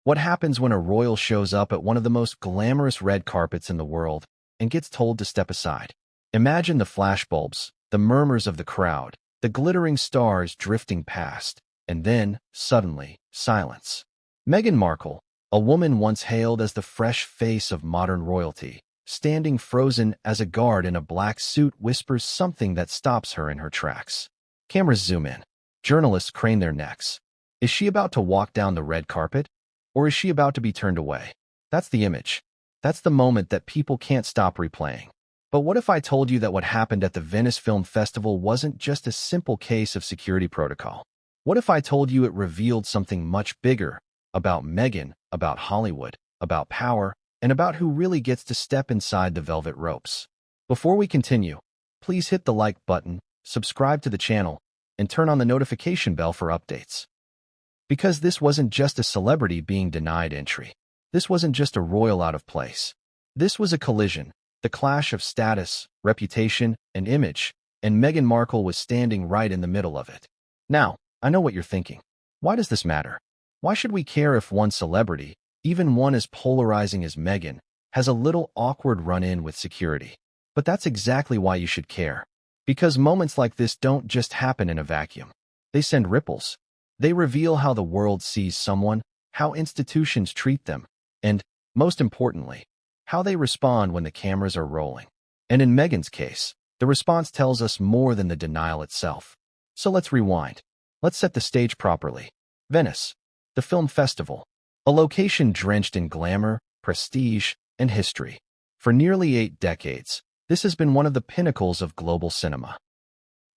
What happens when a royal shows up at one of the most glamorous red carpets in the world and gets told to step aside? Imagine the flashbulbs, the murmurs of the crowd, the glittering stars drifting past, and then, suddenly, silence. Meghan Markle, a woman once hailed as the fresh face of modern royalty, standing frozen as a guard in a black suit whispers something that stops her in her tracks. Cameras zoom in. Journalists crane their necks. Is she about to walk down the red carpet? Or is she about to be turned away? That's the image. That's the moment that people can't stop replaying. But what if I told you that what happened at the Venice Film Festival wasn't just a simple case of security protocol? What if I told you it revealed something much bigger about Meghan, about Hollywood, about power, and about who really gets to step inside the velvet ropes? Before we continue, please hit the like button, subscribe to the channel, and turn on the notification bell for updates. Because this wasn't just a celebrity being denied entry. This wasn't just a royal out of place. This was a collision, the clash of status, reputation, and image, and Meghan Markle was standing right in the middle of it. Now, I know what you're thinking. Why does this matter? Why should we care if one celebrity, even one as polarizing as Meghan, has a little awkward run-in with security? But that's exactly why you should care. Because moments like this don't just happen in a vacuum. They send ripples. They reveal how the world sees someone, how institutions treat them, and, most importantly, how they respond when the cameras are rolling. And in Meghan's case, the response tells us more than the denial itself. So let's rewind. Let's set the stage properly. Venice, the film festival, a location drenched in glamour, prestige, and history. For nearly 8 decades, this has been one of the pinnacles of global cinema.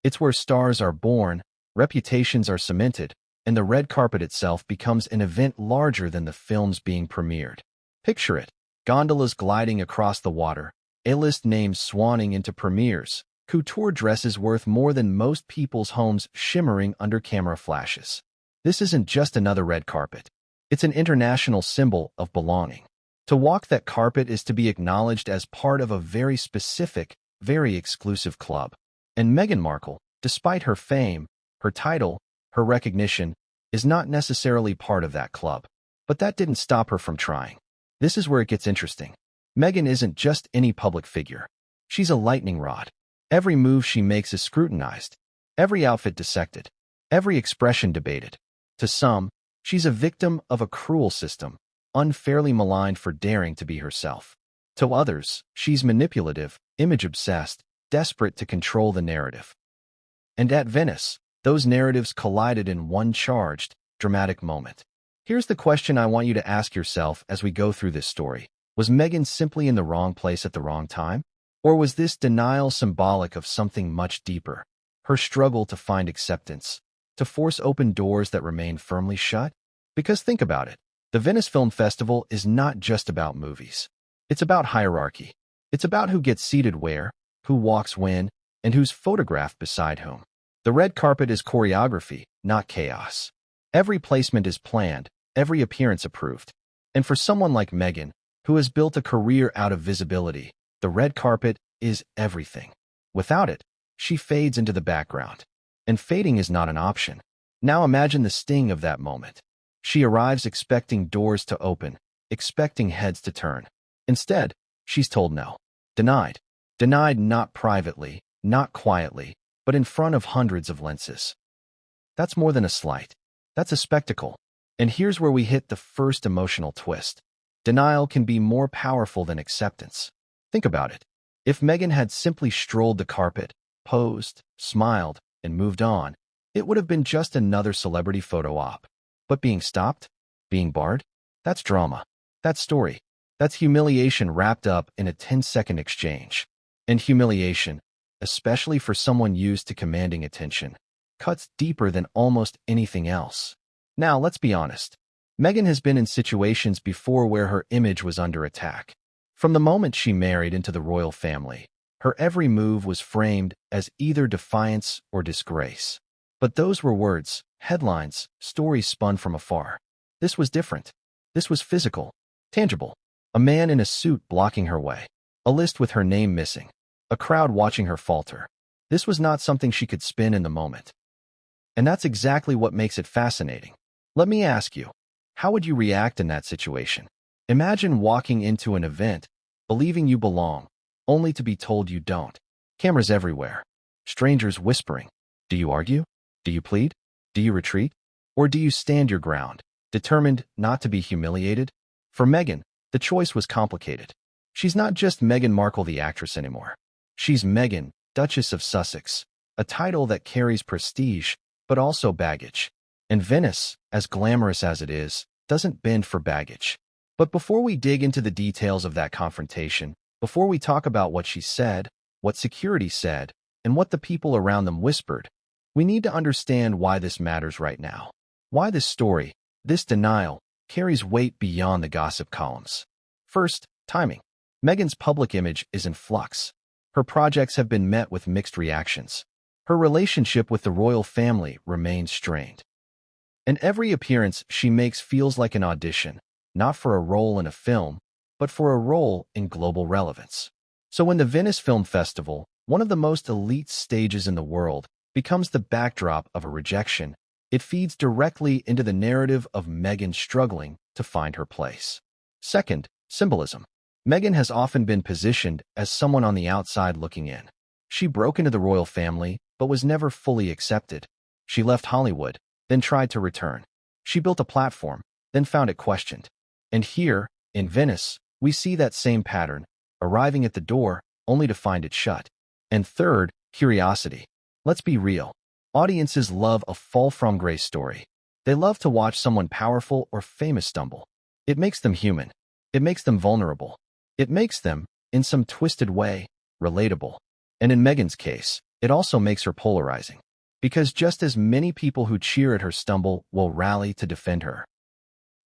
It's where stars are born, reputations are cemented, and the red carpet itself becomes an event larger than the films being premiered. Picture it. Gondolas gliding across the water, A-list names swanning into premieres, couture dresses worth more than most people's homes shimmering under camera flashes. This isn't just another red carpet. It's an international symbol of belonging. To walk that carpet is to be acknowledged as part of a very specific, very exclusive club. And Meghan Markle, despite her fame, her title, her recognition, is not necessarily part of that club. But that didn't stop her from trying. This is where it gets interesting. Meghan isn't just any public figure. She's a lightning rod. Every move she makes is scrutinized, every outfit dissected, every expression debated. To some, she's a victim of a cruel system, unfairly maligned for daring to be herself. To others, she's manipulative, image-obsessed, desperate to control the narrative. And at Venice, those narratives collided in one charged, dramatic moment. Here's the question I want you to ask yourself as we go through this story. Was Meghan simply in the wrong place at the wrong time? Or was this denial symbolic of something much deeper? Her struggle to find acceptance, to force open doors that remain firmly shut? Because think about it, the Venice Film Festival is not just about movies. It's about hierarchy. It's about who gets seated where, who walks when, and who's photographed beside whom. The red carpet is choreography, not chaos. Every placement is planned, every appearance approved. And for someone like Meghan, who has built a career out of visibility, the red carpet is everything. Without it, she fades into the background. And fading is not an option. Now imagine the sting of that moment. She arrives expecting doors to open, expecting heads to turn. Instead, she's told no. Denied. Denied not privately, not quietly, but in front of hundreds of lenses. That's more than a slight. That's a spectacle. And here's where we hit the first emotional twist. Denial can be more powerful than acceptance. Think about it. If Meghan had simply strolled the carpet, posed, smiled, and moved on, it would have been just another celebrity photo op. But being stopped, being barred, that's drama. That's story. That's humiliation wrapped up in a 10-second exchange. And humiliation, especially for someone used to commanding attention, cuts deeper than almost anything else. Now, let's be honest. Meghan has been in situations before where her image was under attack. From the moment she married into the royal family, her every move was framed as either defiance or disgrace. But those were words, headlines, stories spun from afar. This was different. This was physical, tangible. A man in a suit blocking her way. A list with her name missing. A crowd watching her falter. This was not something she could spin in the moment. And that's exactly what makes it fascinating. Let me ask you, How would you react in that situation? Imagine walking into an event, believing you belong, only to be told you don't. Cameras everywhere. Strangers whispering. Do you argue? Do you plead? Do you retreat? Or do you stand your ground, determined not to be humiliated? For Meghan, the choice was complicated. She's not just Meghan Markle the actress anymore. She's Meghan, Duchess of Sussex, a title that carries prestige, but also baggage. And Venice, as glamorous as it is, doesn't bend for baggage. But before we dig into the details of that confrontation, before we talk about what she said, what security said, and what the people around them whispered, we need to understand why this matters right now. Why this story, this denial, carries weight beyond the gossip columns. First, timing. Meghan's public image is in flux. Her projects have been met with mixed reactions. Her relationship with the royal family remains strained. And every appearance she makes feels like an audition, not for a role in a film, but for a role in global relevance. So when the Venice Film Festival, one of the most elite stages in the world, becomes the backdrop of a rejection, it feeds directly into the narrative of Meghan struggling to find her place. Second, symbolism. Meghan has often been positioned as someone on the outside looking in. She broke into the royal family, but was never fully accepted. She left Hollywood, then tried to return. She built a platform, then found it questioned. And here, in Venice, we see that same pattern, arriving at the door only to find it shut. And third, curiosity. Let's be real. Audiences love a fall from grace story. They love to watch someone powerful or famous stumble. It makes them human. It makes them vulnerable. It makes them, in some twisted way, relatable. And in Meghan's case, it also makes her polarizing. Because just as many people who cheer at her stumble will rally to defend her,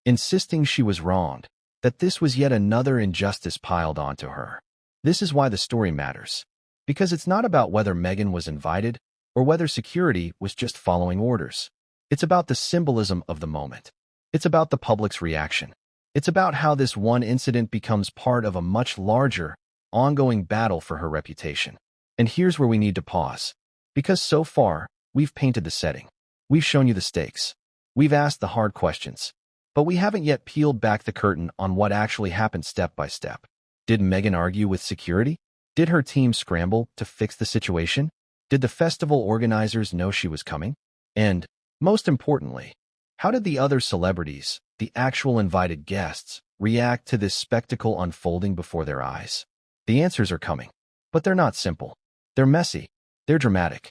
insisting she was wronged, that this was yet another injustice piled onto her. This is why the story matters. Because it's not about whether Meghan was invited or whether security was just following orders. It's about the symbolism of the moment. It's about the public's reaction. It's about how this one incident becomes part of a much larger, ongoing battle for her reputation. And here's where we need to pause. Because so far, we've painted the setting. We've shown you the stakes. We've asked the hard questions. But we haven't yet peeled back the curtain on what actually happened step by step. Did Meghan argue with security? Did her team scramble to fix the situation? Did the festival organizers know she was coming? And, most importantly, how did the other celebrities, the actual invited guests, react to this spectacle unfolding before their eyes? The answers are coming, but they're not simple. They're messy. They're dramatic.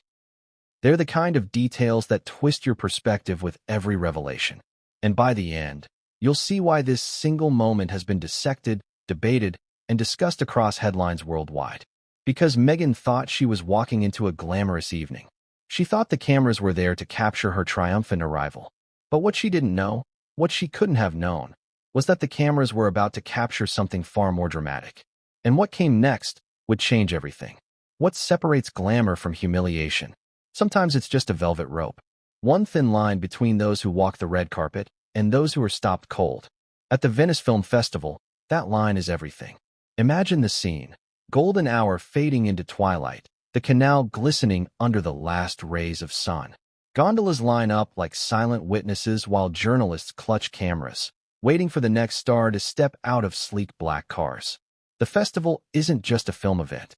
They're the kind of details that twist your perspective with every revelation. And by the end, you'll see why this single moment has been dissected, debated, and discussed across headlines worldwide. Because Meghan thought she was walking into a glamorous evening. She thought the cameras were there to capture her triumphant arrival. But what she didn't know, what she couldn't have known, was that the cameras were about to capture something far more dramatic. And what came next would change everything. What separates glamour from humiliation? Sometimes it's just a velvet rope. One thin line between those who walk the red carpet and those who are stopped cold. At the Venice Film Festival, that line is everything. Imagine the scene. Golden hour fading into twilight, the canal glistening under the last rays of sun. Gondolas line up like silent witnesses while journalists clutch cameras, waiting for the next star to step out of sleek black cars. The festival isn't just a film event.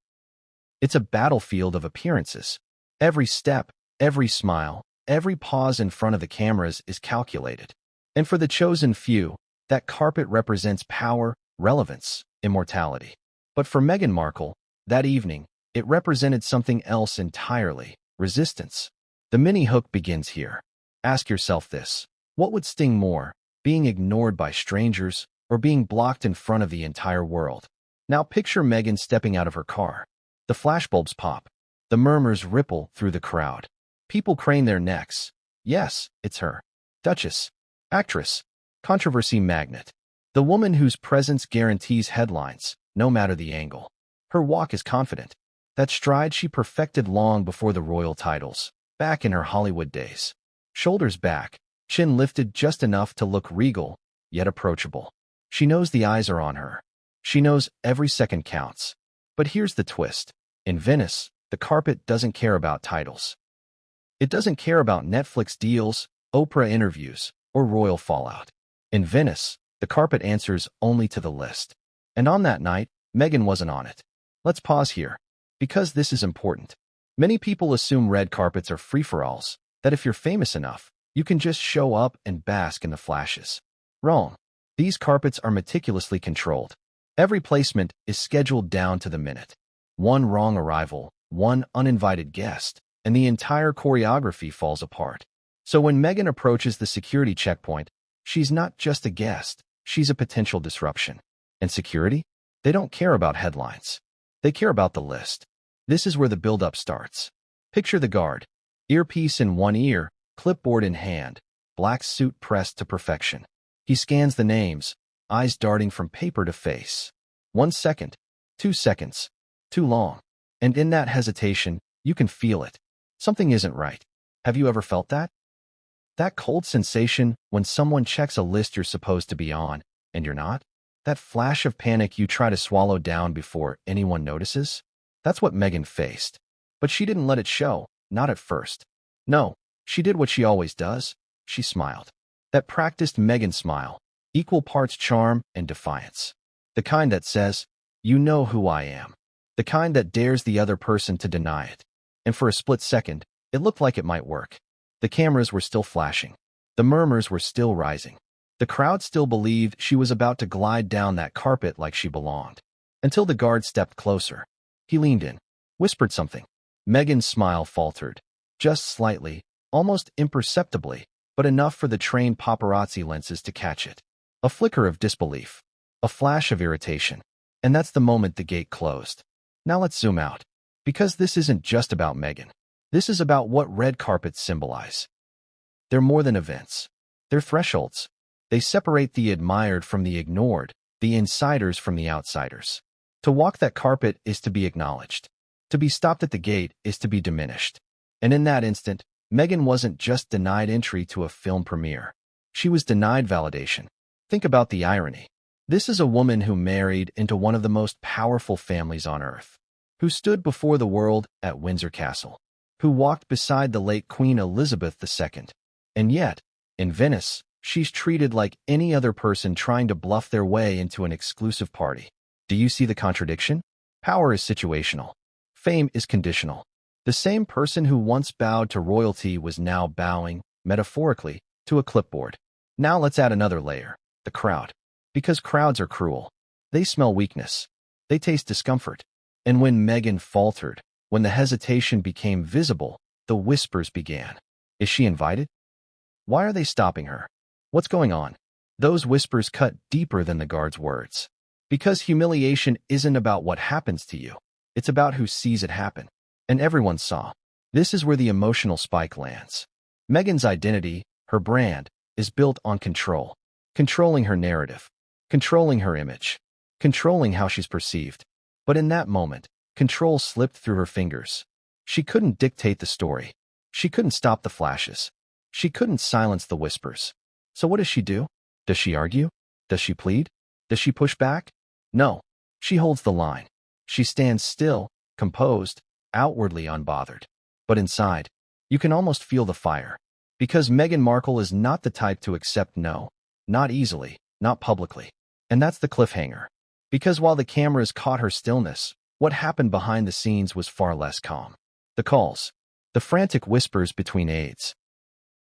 It's a battlefield of appearances. Every step, every smile, every pause in front of the cameras is calculated. And for the chosen few, that carpet represents power, relevance, immortality. But for Meghan Markle, that evening, it represented something else entirely: resistance. The mini-hook begins here. Ask yourself this: what would sting more, being ignored by strangers or being blocked in front of the entire world? Now picture Meghan stepping out of her car. The flashbulbs pop. The murmurs ripple through the crowd. People crane their necks. Yes, it's her. Duchess, actress, controversy magnet. The woman whose presence guarantees headlines, no matter the angle. Her walk is confident. That stride she perfected long before the royal titles, back in her Hollywood days. Shoulders back, chin lifted just enough to look regal, yet approachable. She knows the eyes are on her. She knows every second counts. But here's the twist. In Venice, the carpet doesn't care about titles. It doesn't care about Netflix deals, Oprah interviews, or royal fallout. In Venice, the carpet answers only to the list. And on that night, Meghan wasn't on it. Let's pause here, because this is important. Many people assume red carpets are free-for-alls, that if you're famous enough, you can just show up and bask in the flashes. Wrong. These carpets are meticulously controlled. Every placement is scheduled down to the minute. One wrong arrival, one uninvited guest, and the entire choreography falls apart. So when Meghan approaches the security checkpoint, she's not just a guest, she's a potential disruption. And security? They don't care about headlines. They care about the list. This is where the build-up starts. Picture the guard. Earpiece in one ear, clipboard in hand, black suit pressed to perfection. He scans the names, eyes darting from paper to face. 1 second, 2 seconds, too long. And in that hesitation, you can feel it. Something isn't right. Have you ever felt that? That cold sensation when someone checks a list you're supposed to be on, and you're not? That flash of panic you try to swallow down before anyone notices? That's what Meghan faced. But she didn't let it show, not at first. No, she did what she always does. She smiled. That practiced Meghan smile, equal parts charm and defiance. The kind that says, "You know who I am." The kind that dares the other person to deny it. And for a split second, it looked like it might work. The cameras were still flashing. The murmurs were still rising. The crowd still believed she was about to glide down that carpet like she belonged. Until the guard stepped closer. He leaned in, whispered something. Meghan's smile faltered. Just slightly, almost imperceptibly, but enough for the trained paparazzi lenses to catch it. A flicker of disbelief. A flash of irritation. And that's the moment the gate closed. Now let's zoom out. Because this isn't just about Meghan. This is about what red carpets symbolize. They're more than events. They're thresholds. They separate the admired from the ignored, the insiders from the outsiders. To walk that carpet is to be acknowledged. To be stopped at the gate is to be diminished. And in that instant, Meghan wasn't just denied entry to a film premiere. She was denied validation. Think about the irony. This is a woman who married into one of the most powerful families on earth, who stood before the world at Windsor Castle, who walked beside the late Queen Elizabeth II. And yet, in Venice, she's treated like any other person trying to bluff their way into an exclusive party. Do you see the contradiction? Power is situational. Fame is conditional. The same person who once bowed to royalty was now bowing, metaphorically, to a clipboard. Now let's add another layer, the crowd. Because crowds are cruel. They smell weakness. They taste discomfort. And when Meghan faltered, when the hesitation became visible, the whispers began. Is she invited? Why are they stopping her? What's going on? Those whispers cut deeper than the guard's words. Because humiliation isn't about what happens to you. It's about who sees it happen. And everyone saw. This is where the emotional spike lands. Meghan's identity, her brand, is built on control. Controlling her narrative. Controlling her image. Controlling how she's perceived. But in that moment, control slipped through her fingers. She couldn't dictate the story. She couldn't stop the flashes. She couldn't silence the whispers. So what does she do? Does she argue? Does she plead? Does she push back? No. She holds the line. She stands still, composed, outwardly unbothered. But inside, you can almost feel the fire. Because Meghan Markle is not the type to accept no. Not easily, not publicly. And that's the cliffhanger. Because while the cameras caught her stillness, what happened behind the scenes was far less calm. The calls. The frantic whispers between aides.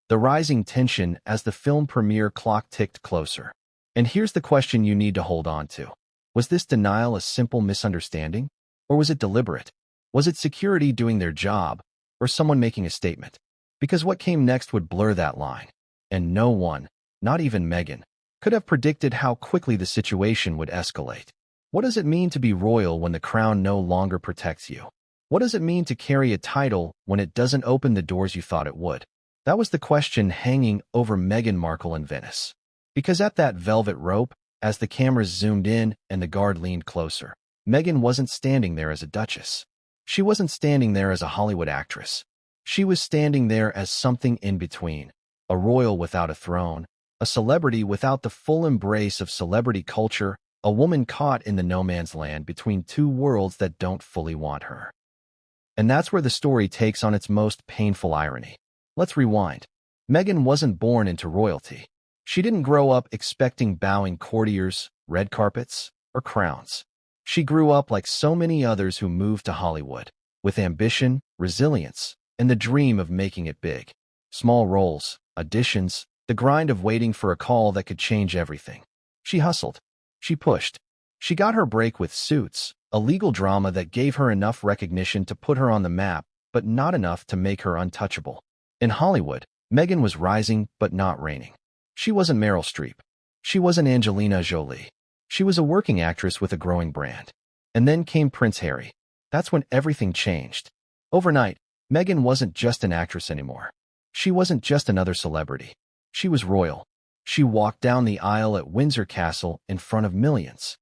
The rising tension as the film premiere clock ticked closer. And here's the question you need to hold on to. Was this denial a simple misunderstanding? Or was it deliberate? Was it security doing their job? Or someone making a statement? Because what came next would blur that line. And no one, not even Meghan, could have predicted how quickly the situation would escalate. What does it mean to be royal when the crown no longer protects you? What does it mean to carry a title when it doesn't open the doors you thought it would? That was the question hanging over Meghan Markle in Venice. Because at that velvet rope, as the cameras zoomed in and the guard leaned closer, Meghan wasn't standing there as a duchess. She wasn't standing there as a Hollywood actress. She was standing there as something in between, a royal without a throne, a celebrity without the full embrace of celebrity culture, a woman caught in the no man's land between two worlds that don't fully want her. And that's where the story takes on its most painful irony. Let's rewind. Meghan wasn't born into royalty. She didn't grow up expecting bowing courtiers, red carpets, or crowns. She grew up like so many others who moved to Hollywood, with ambition, resilience, and the dream of making it big. Small roles, auditions, the grind of waiting for a call that could change everything. She hustled. She pushed. She got her break with Suits, a legal drama that gave her enough recognition to put her on the map, but not enough to make her untouchable. In Hollywood, Meghan was rising but not reigning. She wasn't Meryl Streep. She wasn't Angelina Jolie. She was a working actress with a growing brand. And then came Prince Harry. That's when everything changed. Overnight, Meghan wasn't just an actress anymore. She wasn't just another celebrity. She was royal. She walked down the aisle at Windsor Castle in front of millions.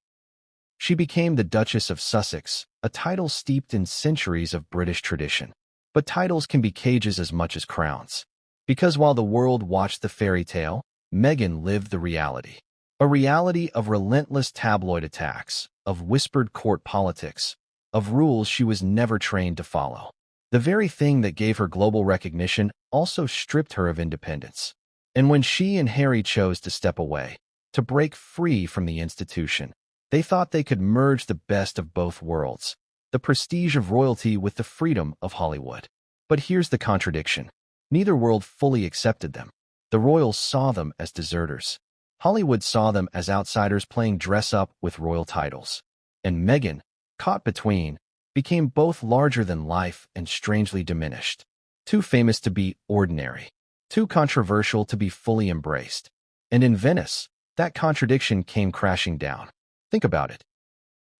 She became the Duchess of Sussex, a title steeped in centuries of British tradition. But titles can be cages as much as crowns. Because while the world watched the fairy tale, Meghan lived the reality. A reality of relentless tabloid attacks, of whispered court politics, of rules she was never trained to follow. The very thing that gave her global recognition also stripped her of independence. And when she and Harry chose to step away, to break free from the institution, they thought they could merge the best of both worlds, the prestige of royalty with the freedom of Hollywood. But here's the contradiction. Neither world fully accepted them. The royals saw them as deserters. Hollywood saw them as outsiders playing dress-up with royal titles. And Meghan, caught between, became both larger than life and strangely diminished. Too famous to be ordinary. Too controversial to be fully embraced. And in Venice, that contradiction came crashing down. Think about it.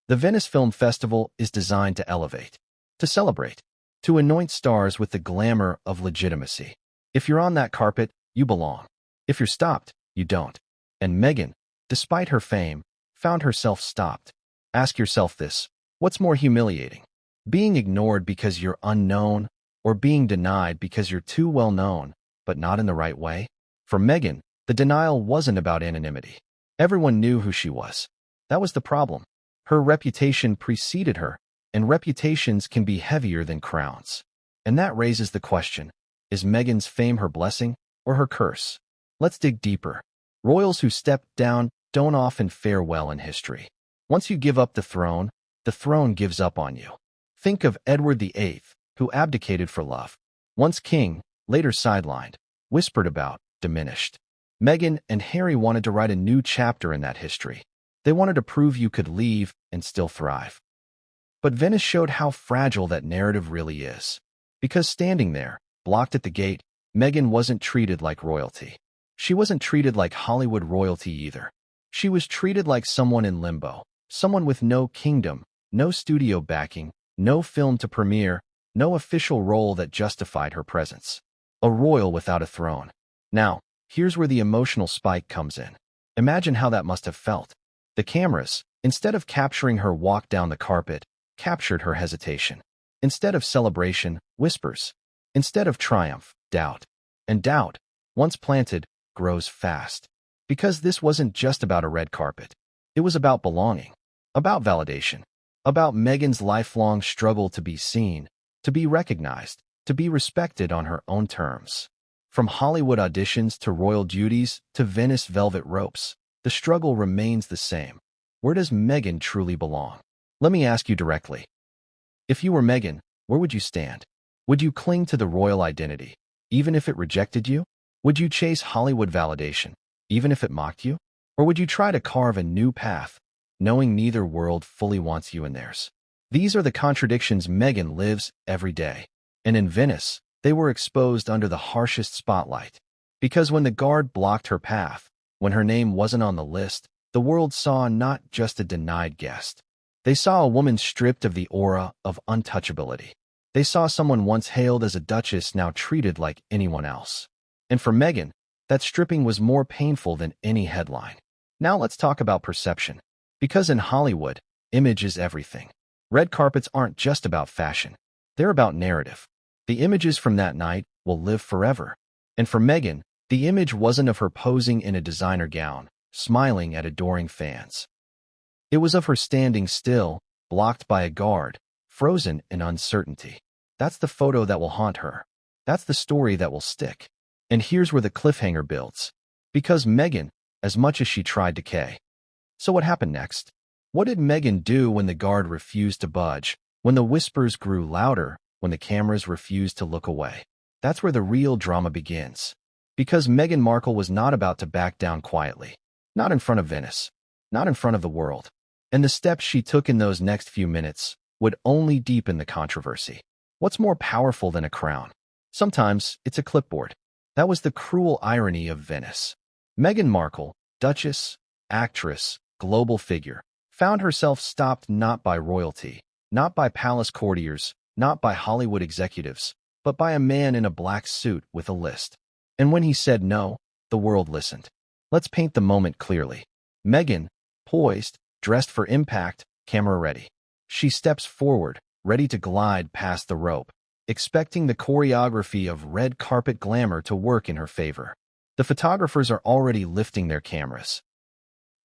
The Venice Film Festival is designed to elevate, to celebrate, to anoint stars with the glamour of legitimacy. If you're on that carpet, you belong. If you're stopped, you don't. And Meghan, despite her fame, found herself stopped. Ask yourself this: what's more humiliating? Being ignored because you're unknown, or being denied because you're too well known, but not in the right way? For Meghan, the denial wasn't about anonymity. Everyone knew who she was. That was the problem. Her reputation preceded her, and reputations can be heavier than crowns. And that raises the question: is Meghan's fame her blessing or her curse? Let's dig deeper. Royals who step down don't often fare well in history. Once you give up the throne gives up on you. Think of Edward VIII, who abdicated for love. Once king, later sidelined, whispered about, diminished. Meghan and Harry wanted to write a new chapter in that history. They wanted to prove you could leave and still thrive. But Venice showed how fragile that narrative really is. Because standing there, blocked at the gate, Meghan wasn't treated like royalty. She wasn't treated like Hollywood royalty either. She was treated like someone in limbo, someone with no kingdom, no studio backing, no film to premiere, no official role that justified her presence. A royal without a throne. Now, here's where the emotional spike comes in. Imagine how that must have felt. The cameras, instead of capturing her walk down the carpet, captured her hesitation. Instead of celebration, whispers. Instead of triumph, doubt. And doubt, once planted, grows fast. Because this wasn't just about a red carpet. It was about belonging, about validation, about Meghan's lifelong struggle to be seen, to be recognized, to be respected on her own terms. From Hollywood auditions to royal duties to Venice velvet ropes, the struggle remains the same. Where does Meghan truly belong? Let me ask you directly. If you were Meghan, where would you stand? Would you cling to the royal identity, even if it rejected you? Would you chase Hollywood validation, even if it mocked you? Or would you try to carve a new path, knowing neither world fully wants you in theirs? These are the contradictions Meghan lives every day. And in Venice, they were exposed under the harshest spotlight. Because when the guard blocked her path, when her name wasn't on the list, the world saw not just a denied guest. They saw a woman stripped of the aura of untouchability. They saw someone once hailed as a duchess now treated like anyone else. And for Meghan, that stripping was more painful than any headline. Now let's talk about perception. Because in Hollywood, image is everything. Red carpets aren't just about fashion. They're about narrative. The images from that night will live forever. And for Meghan, the image wasn't of her posing in a designer gown, smiling at adoring fans. It was of her standing still, blocked by a guard, frozen in uncertainty. That's the photo that will haunt her. That's the story that will stick. And here's where the cliffhanger builds. Because Meghan, as much as she tried to K. So what happened next? What did Meghan do when the guard refused to budge, when the whispers grew louder, when the cameras refused to look away? That's where the real drama begins. Because Meghan Markle was not about to back down quietly. Not in front of Venice. Not in front of the world. And the steps she took in those next few minutes would only deepen the controversy. What's more powerful than a crown? Sometimes it's a clipboard. That was the cruel irony of Venice. Meghan Markle, Duchess, actress, global figure, found herself stopped not by royalty, not by palace courtiers, not by Hollywood executives, but by a man in a black suit with a list. And when he said no, the world listened. Let's paint the moment clearly. Meghan, poised, dressed for impact, camera ready. She steps forward, ready to glide past the rope, expecting the choreography of red carpet glamour to work in her favor. The photographers are already lifting their cameras.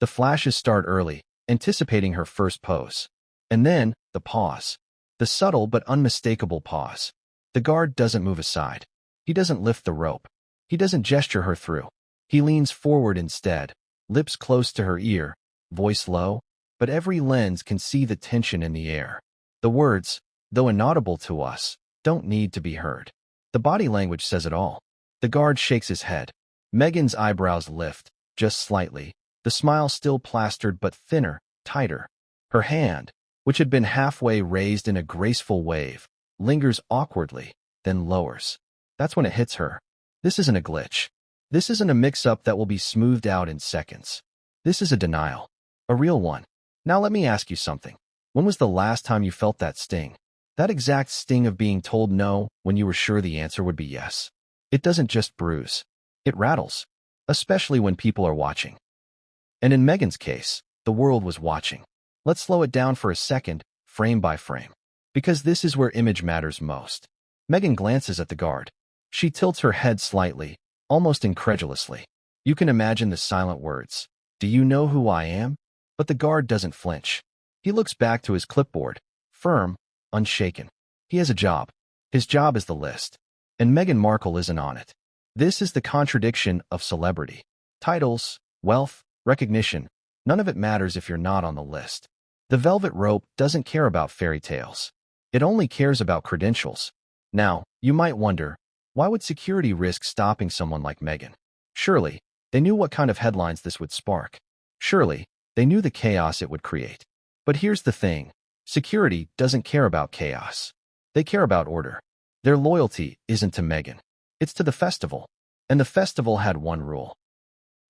The flashes start early, anticipating her first pose. And then, the pause. The subtle but unmistakable pause. The guard doesn't move aside. He doesn't lift the rope. He doesn't gesture her through. He leans forward instead, lips close to her ear, voice low, but every lens can see the tension in the air. The words, though inaudible to us, don't need to be heard. The body language says it all. The guard shakes his head. Meghan's eyebrows lift, just slightly, the smile still plastered but thinner, tighter. Her hand, which had been halfway raised in a graceful wave, lingers awkwardly, then lowers. That's when it hits her. This isn't a glitch. This isn't a mix-up that will be smoothed out in seconds. This is a denial. A real one. Now let me ask you something. When was the last time you felt that sting? That exact sting of being told no when you were sure the answer would be yes. It doesn't just bruise. It rattles. Especially when people are watching. And in Meghan's case, the world was watching. Let's slow it down for a second, frame by frame. Because this is where image matters most. Meghan glances at the guard. She tilts her head slightly, almost incredulously. You can imagine the silent words. Do you know who I am? But the guard doesn't flinch. He looks back to his clipboard, firm, unshaken. He has a job. His job is the list. And Meghan Markle isn't on it. This is the contradiction of celebrity. Titles, wealth, recognition, none of it matters if you're not on the list. The velvet rope doesn't care about fairy tales. It only cares about credentials. Now, you might wonder, why would security risk stopping someone like Meghan? Surely, they knew what kind of headlines this would spark. Surely, they knew the chaos it would create. But here's the thing. Security doesn't care about chaos. They care about order. Their loyalty isn't to Meghan. It's to the festival. And the festival had one rule.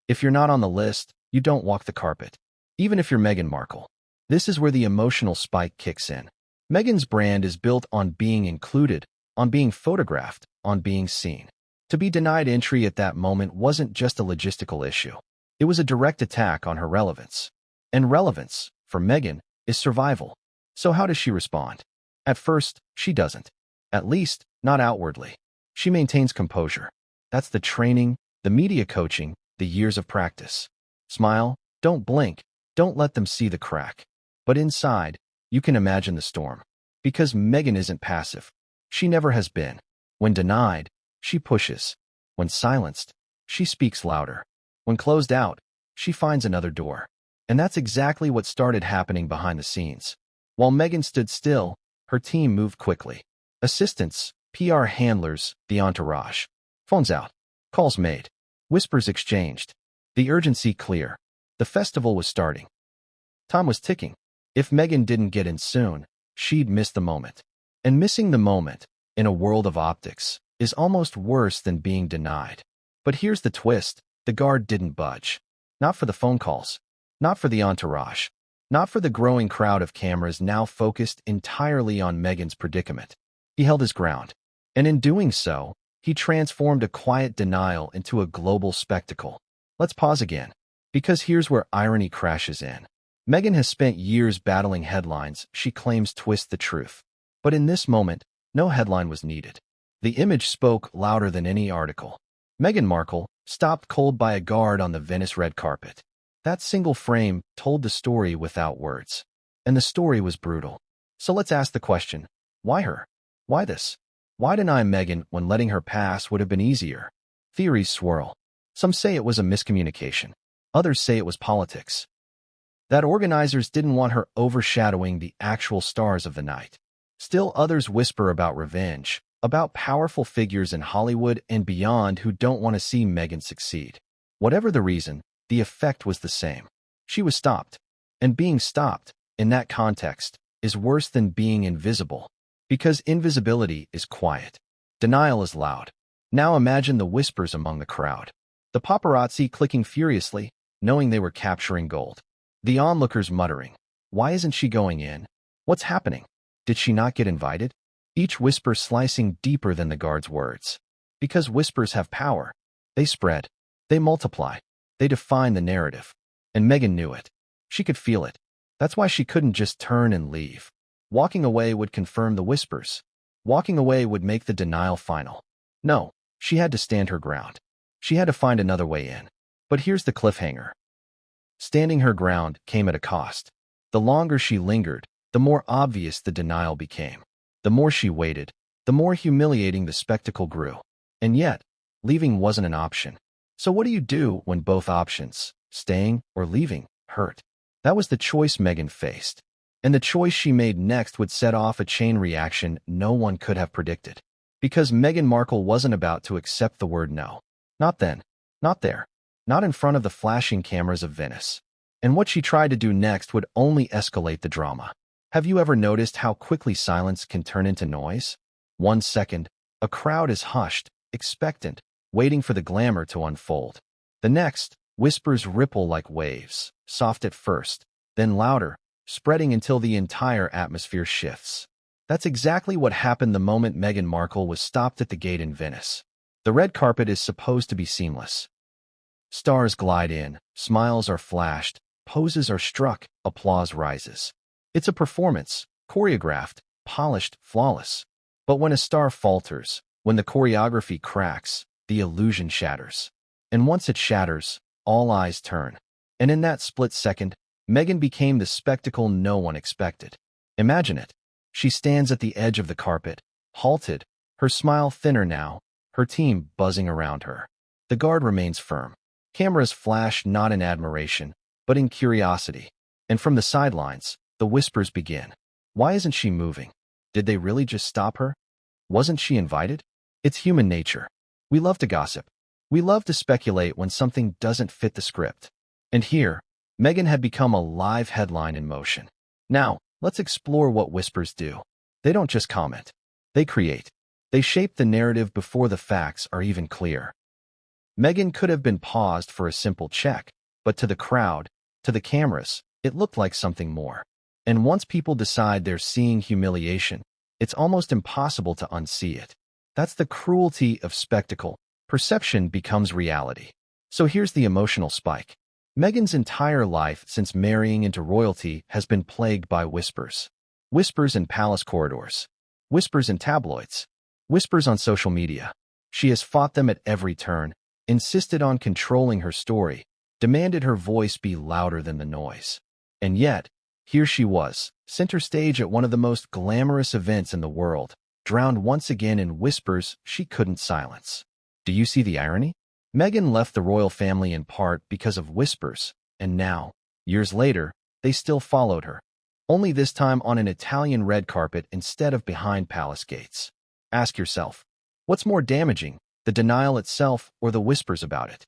If you're not on the list, you don't walk the carpet. Even if you're Meghan Markle. This is where the emotional spike kicks in. Meghan's brand is built on being included, on being photographed, on being seen. To be denied entry at that moment wasn't just a logistical issue. It was a direct attack on her relevance. And relevance, for Meghan, is survival. So how does she respond? At first, she doesn't. At least, not outwardly. She maintains composure. That's the training, the media coaching, the years of practice. Smile, don't blink, don't let them see the crack. But inside, you can imagine the storm. Because Meghan isn't passive. She never has been. When denied, she pushes. When silenced, she speaks louder. When closed out, she finds another door. And that's exactly what started happening behind the scenes. While Meghan stood still, her team moved quickly. Assistants, PR handlers, the entourage. Phones out. Calls made. Whispers exchanged. The urgency clear. The festival was starting. Time was ticking. If Meghan didn't get in soon, she'd miss the moment. And missing the moment, in a world of optics, is almost worse than being denied. But here's the twist. The guard didn't budge. Not for the phone calls. Not for the entourage. Not for the growing crowd of cameras now focused entirely on Meghan's predicament. He held his ground. And in doing so, he transformed a quiet denial into a global spectacle. Let's pause again. Because here's where irony crashes in. Meghan has spent years battling headlines she claims twist the truth. But in this moment, no headline was needed. The image spoke louder than any article. Meghan Markle, stopped cold by a guard on the Venice red carpet. That single frame told the story without words. And the story was brutal. So let's ask the question, why her? Why this? Why deny Meghan when letting her pass would have been easier? Theories swirl. Some say it was a miscommunication. Others say it was politics. That organizers didn't want her overshadowing the actual stars of the night. Still others whisper about revenge, about powerful figures in Hollywood and beyond who don't want to see Meghan succeed. Whatever the reason, the effect was the same. She was stopped. And being stopped, in that context, is worse than being invisible. Because invisibility is quiet. Denial is loud. Now imagine the whispers among the crowd. The paparazzi clicking furiously, knowing they were capturing gold. The onlookers muttering, "Why isn't she going in? What's happening? Did she not get invited?" Each whisper slicing deeper than the guard's words. Because whispers have power. They spread. They multiply. They define the narrative. And Meghan knew it. She could feel it. That's why she couldn't just turn and leave. Walking away would confirm the whispers. Walking away would make the denial final. No, she had to stand her ground. She had to find another way in. But here's the cliffhanger. Standing her ground came at a cost. The longer she lingered, the more obvious the denial became. The more she waited, the more humiliating the spectacle grew. And yet, leaving wasn't an option. So what do you do when both options, staying or leaving, hurt? That was the choice Meghan faced. And the choice she made next would set off a chain reaction no one could have predicted. Because Meghan Markle wasn't about to accept the word no. Not then. Not there. Not in front of the flashing cameras of Venice. And what she tried to do next would only escalate the drama. Have you ever noticed how quickly silence can turn into noise? 1 second, a crowd is hushed, expectant, waiting for the glamour to unfold. The next, whispers ripple like waves, soft at first, then louder, spreading until the entire atmosphere shifts. That's exactly what happened the moment Meghan Markle was stopped at the gate in Venice. The red carpet is supposed to be seamless. Stars glide in, smiles are flashed, poses are struck, applause rises. It's a performance, choreographed, polished, flawless. But when a star falters, when the choreography cracks, the illusion shatters. And once it shatters, all eyes turn. And in that split second, Meghan became the spectacle no one expected. Imagine it. She stands at the edge of the carpet, halted, her smile thinner now, her team buzzing around her. The guard remains firm. Cameras flash not in admiration, but in curiosity. And from the sidelines, the whispers begin. Why isn't she moving? Did they really just stop her? Wasn't she invited? It's human nature. We love to gossip. We love to speculate when something doesn't fit the script. And here, Meghan had become a live headline in motion. Now, let's explore what whispers do. They don't just comment. They create. They shape the narrative before the facts are even clear. Meghan could have been paused for a simple check, but to the crowd, to the cameras, it looked like something more. And once people decide they're seeing humiliation, it's almost impossible to unsee it. That's the cruelty of spectacle. Perception becomes reality. So here's the emotional spike. Meghan's entire life since marrying into royalty has been plagued by whispers. Whispers in palace corridors. Whispers in tabloids. Whispers on social media. She has fought them at every turn, insisted on controlling her story, demanded her voice be louder than the noise. And yet, here she was, center stage at one of the most glamorous events in the world, drowned once again in whispers she couldn't silence. Do you see the irony? Meghan left the royal family in part because of whispers, and now, years later, they still followed her. Only this time on an Italian red carpet instead of behind palace gates. Ask yourself, what's more damaging, the denial itself or the whispers about it?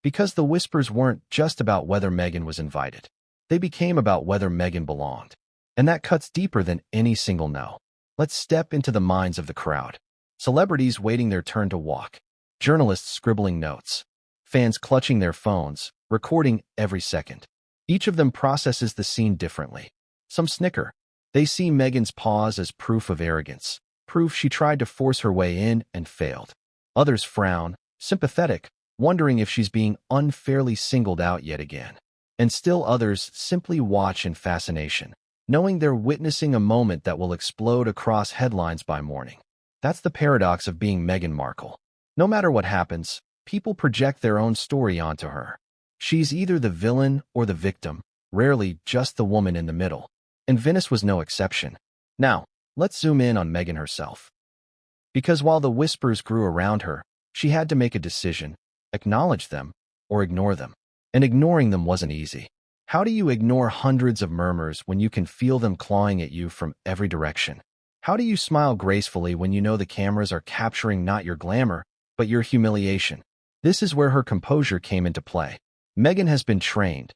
Because the whispers weren't just about whether Meghan was invited. They became about whether Meghan belonged. And that cuts deeper than any single no. Let's step into the minds of the crowd. Celebrities waiting their turn to walk. Journalists scribbling notes. Fans clutching their phones, recording every second. Each of them processes the scene differently. Some snicker. They see Meghan's pause as proof of arrogance, proof she tried to force her way in and failed. Others frown, sympathetic, wondering if she's being unfairly singled out yet again. And still others simply watch in fascination, knowing they're witnessing a moment that will explode across headlines by morning. That's the paradox of being Meghan Markle. No matter what happens, people project their own story onto her. She's either the villain or the victim, rarely just the woman in the middle. And Venice was no exception. Now, let's zoom in on Meghan herself. Because while the whispers grew around her, she had to make a decision, acknowledge them, or ignore them. And ignoring them wasn't easy. How do you ignore hundreds of murmurs when you can feel them clawing at you from every direction? How do you smile gracefully when you know the cameras are capturing not your glamour, but your humiliation? This is where her composure came into play. Meghan has been trained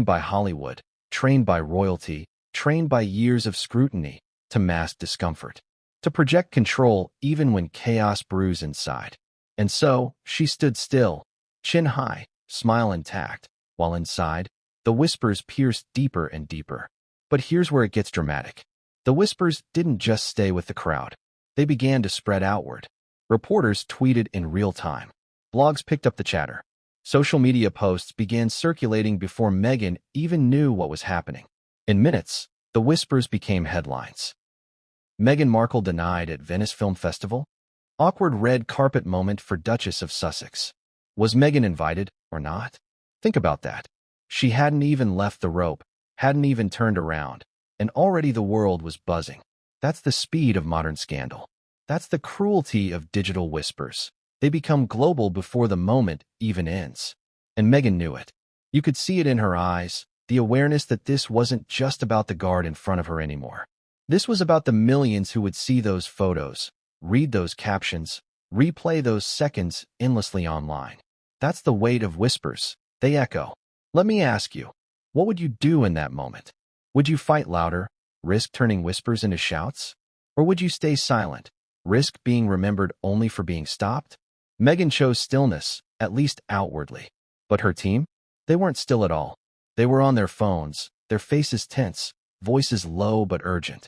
by Hollywood, trained by royalty, trained by years of scrutiny, to mask discomfort, to project control even when chaos brews inside. And so, she stood still, chin high, smile intact, while inside, the whispers pierced deeper and deeper. But here's where it gets dramatic. The whispers didn't just stay with the crowd. They began to spread outward. Reporters tweeted in real time. Blogs picked up the chatter. Social media posts began circulating before Meghan even knew what was happening. In minutes, the whispers became headlines. Meghan Markle denied at Venice Film Festival? Awkward red carpet moment for Duchess of Sussex. Was Meghan invited or not? Think about that. She hadn't even left the rope, hadn't even turned around, and already the world was buzzing. That's the speed of modern scandal. That's the cruelty of digital whispers. They become global before the moment even ends. And Meghan knew it. You could see it in her eyes, the awareness that this wasn't just about the guard in front of her anymore. This was about the millions who would see those photos, read those captions, replay those seconds endlessly online. That's the weight of whispers. They echo. Let me ask you, what would you do in that moment? Would you fight louder, risk turning whispers into shouts? Or would you stay silent, risk being remembered only for being stopped? Meghan chose stillness, at least outwardly. But her team? They weren't still at all. They were on their phones, their faces tense, voices low but urgent.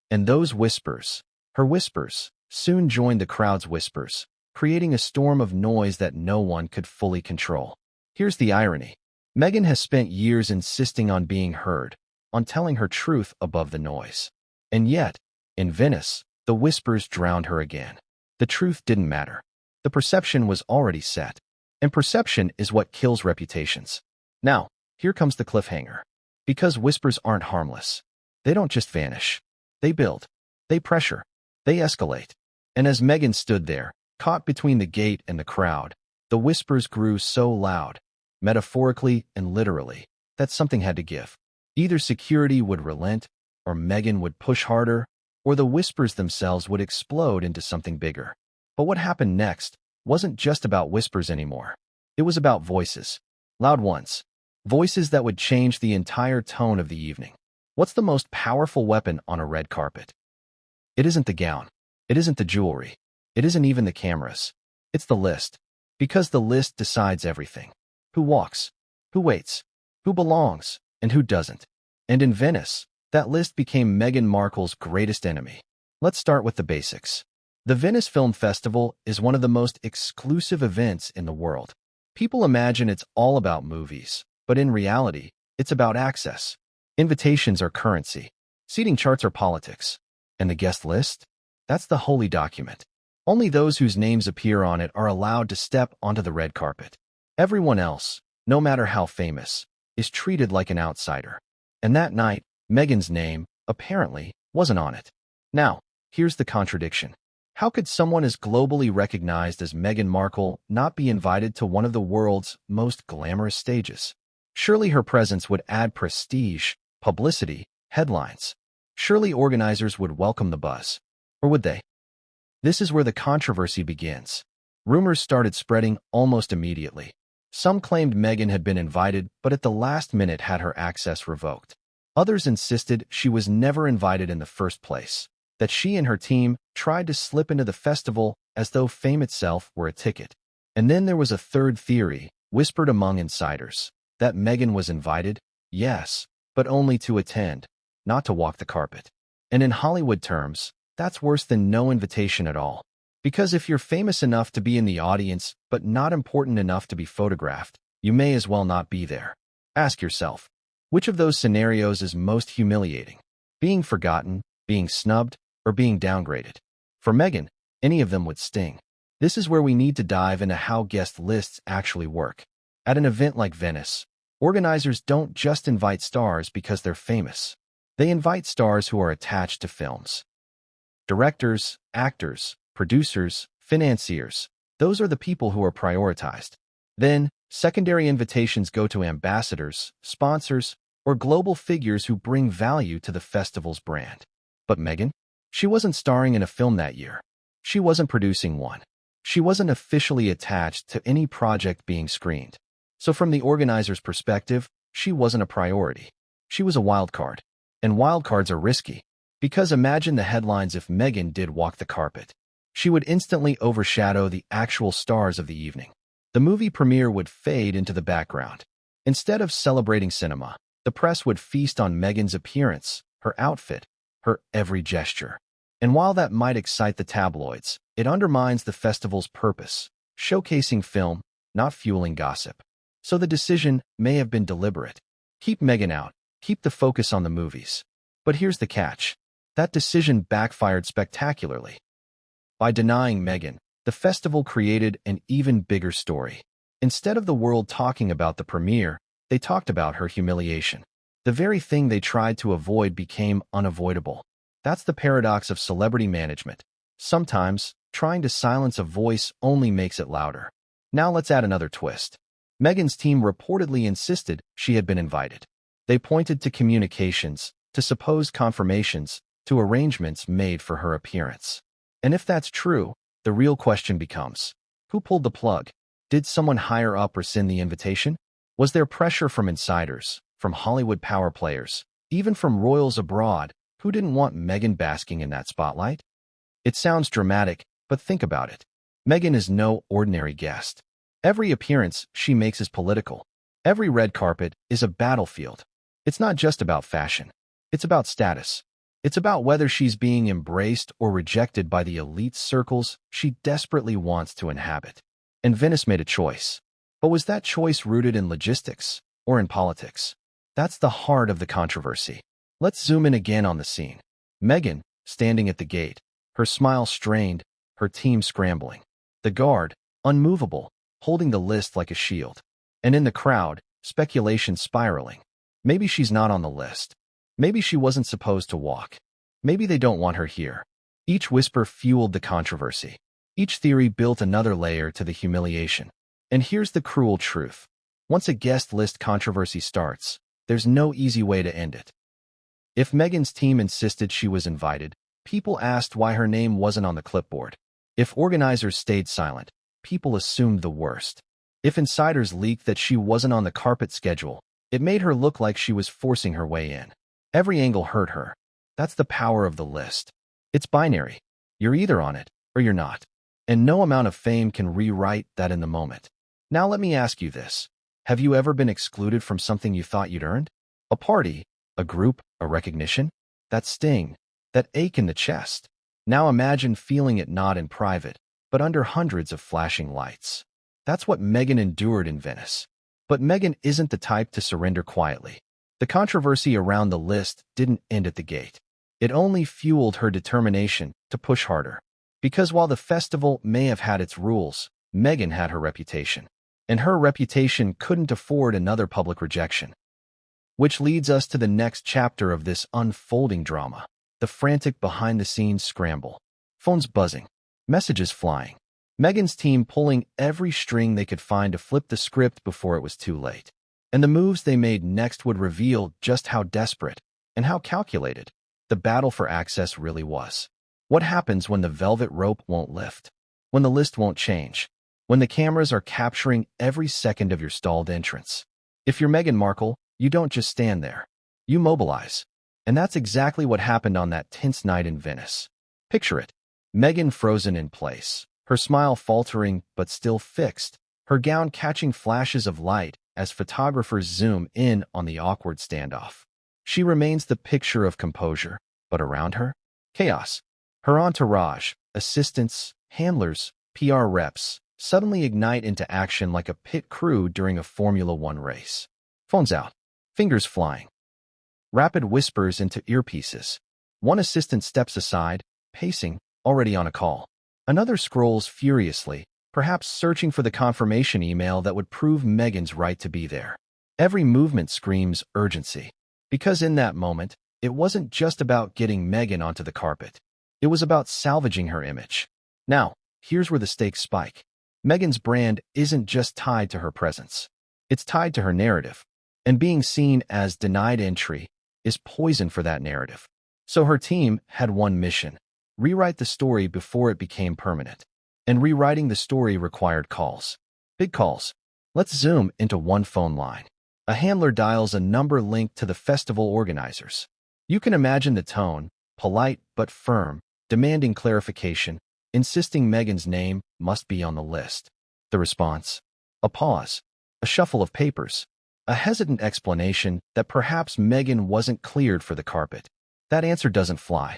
And those whispers, her whispers, soon joined the crowd's whispers, creating a storm of noise that no one could fully control. Here's the irony. Meghan has spent years insisting on being heard, on telling her truth above the noise. And yet, in Venice, the whispers drowned her again. The truth didn't matter. The perception was already set. And perception is what kills reputations. Now, here comes the cliffhanger. Because whispers aren't harmless. They don't just vanish. They build. They pressure. They escalate. And as Meghan stood there, caught between the gate and the crowd, the whispers grew so loud, metaphorically and literally, that something had to give. Either security would relent, or Meghan would push harder, or the whispers themselves would explode into something bigger. But what happened next wasn't just about whispers anymore. It was about voices. Loud ones. Voices that would change the entire tone of the evening. What's the most powerful weapon on a red carpet? It isn't the gown. It isn't the jewelry. It isn't even the cameras. It's the list. Because the list decides everything. Who walks? Who waits? Who belongs? And who doesn't? And in Venice, that list became Meghan Markle's greatest enemy. Let's start with the basics. The Venice Film Festival is one of the most exclusive events in the world. People imagine it's all about movies, but in reality, it's about access. Invitations are currency. Seating charts are politics. And the guest list? That's the holy document. Only those whose names appear on it are allowed to step onto the red carpet. Everyone else, no matter how famous, is treated like an outsider. And that night, Meghan's name, apparently, wasn't on it. Now, here's the contradiction. How could someone as globally recognized as Meghan Markle not be invited to one of the world's most glamorous stages? Surely her presence would add prestige, publicity, headlines. Surely organizers would welcome the buzz. Or would they? This is where the controversy begins. Rumors started spreading almost immediately. Some claimed Meghan had been invited, but at the last minute had her access revoked. Others insisted she was never invited in the first place, that she and her team tried to slip into the festival as though fame itself were a ticket. And then there was a third theory, whispered among insiders, that Meghan was invited, yes, but only to attend, not to walk the carpet. And in Hollywood terms, that's worse than no invitation at all. Because if you're famous enough to be in the audience, but not important enough to be photographed, you may as well not be there. Ask yourself, which of those scenarios is most humiliating? Being forgotten, being snubbed, or being downgraded? For Meghan, any of them would sting. This is where we need to dive into how guest lists actually work. At an event like Venice, organizers don't just invite stars because they're famous. They invite stars who are attached to films. Directors, actors, producers, financiers, Those are the people who are prioritized. Then, secondary invitations go to ambassadors, sponsors, or global figures who bring value to the festival's brand. But Meghan? She wasn't starring in a film that year. She wasn't producing one. She wasn't officially attached to any project being screened. So from the organizer's perspective, she wasn't a priority. She was a wild card. And wild cards are risky. Because imagine the headlines if Meghan did walk the carpet. She would instantly overshadow the actual stars of the evening. The movie premiere would fade into the background. Instead of celebrating cinema, the press would feast on Meghan's appearance, her outfit, her every gesture. And while that might excite the tabloids, it undermines the festival's purpose, showcasing film, not fueling gossip. So the decision may have been deliberate. Keep Meghan out, keep the focus on the movies. But here's the catch. That decision backfired spectacularly. By denying Meghan, the festival created an even bigger story. Instead of the world talking about the premiere, they talked about her humiliation. The very thing they tried to avoid became unavoidable. That's the paradox of celebrity management. Sometimes, trying to silence a voice only makes it louder. Now let's add another twist. Meghan's team reportedly insisted she had been invited. They pointed to communications, to supposed confirmations, to arrangements made for her appearance. And if that's true, the real question becomes, who pulled the plug? Did someone higher up rescind the invitation? Was there pressure from insiders, from Hollywood power players, even from royals abroad, who didn't want Meghan basking in that spotlight? It sounds dramatic, but think about it. Meghan is no ordinary guest. Every appearance she makes is political. Every red carpet is a battlefield. It's not just about fashion. It's about status. It's about whether she's being embraced or rejected by the elite circles she desperately wants to inhabit. And Venice made a choice. But was that choice rooted in logistics or in politics? That's the heart of the controversy. Let's zoom in again on the scene. Meghan, standing at the gate, her smile strained, her team scrambling. The guard, unmovable, holding the list like a shield. And in the crowd, speculation spiraling. Maybe she's not on the list. Maybe she wasn't supposed to walk. Maybe they don't want her here. Each whisper fueled the controversy. Each theory built another layer to the humiliation. And here's the cruel truth. Once a guest list controversy starts, there's no easy way to end it. If Meghan's team insisted she was invited, people asked why her name wasn't on the clipboard. If organizers stayed silent, people assumed the worst. If insiders leaked that she wasn't on the carpet schedule, it made her look like she was forcing her way in. Every angle hurt her. That's the power of the list. It's binary. You're either on it or you're not. And no amount of fame can rewrite that in the moment. Now let me ask you this. Have you ever been excluded from something you thought you'd earned? A party, a group, a recognition? That sting, that ache in the chest. Now imagine feeling it not in private, but under hundreds of flashing lights. That's what Meghan endured in Venice. But Meghan isn't the type to surrender quietly. The controversy around the list didn't end at the gate. It only fueled her determination to push harder. Because while the festival may have had its rules, Meghan had her reputation. And her reputation couldn't afford another public rejection. Which leads us to the next chapter of this unfolding drama, the frantic behind-the-scenes scramble. Phones buzzing, messages flying. Meghan's team pulling every string they could find to flip the script before it was too late. And the moves they made next would reveal just how desperate and how calculated the battle for access really was. What happens when the velvet rope won't lift? When the list won't change? When the cameras are capturing every second of your stalled entrance? If you're Meghan Markle, you don't just stand there. You mobilize. And that's exactly what happened on that tense night in Venice. Picture it. Meghan frozen in place, her smile faltering but still fixed, her gown catching flashes of light as photographers zoom in on the awkward standoff. She remains the picture of composure, but around her, chaos. Her entourage, assistants, handlers, PR reps, suddenly ignite into action like a pit crew during a Formula One race. Phones out, fingers flying. Rapid whispers into earpieces. One assistant steps aside, pacing, already on a call. Another scrolls furiously, perhaps searching for the confirmation email that would prove Meghan's right to be there. Every movement screams urgency. Because in that moment, it wasn't just about getting Meghan onto the carpet. It was about salvaging her image. Now, here's where the stakes spike. Meghan's brand isn't just tied to her presence. It's tied to her narrative. And being seen as denied entry is poison for that narrative. So her team had one mission: rewrite the story before it became permanent. And rewriting the story required calls. Big calls. Let's zoom into one phone line. A handler dials a number linked to the festival organizers. You can imagine the tone, polite but firm, demanding clarification, insisting Meghan's name must be on the list. The response? A pause, a shuffle of papers, a hesitant explanation that perhaps Meghan wasn't cleared for the carpet. That answer doesn't fly.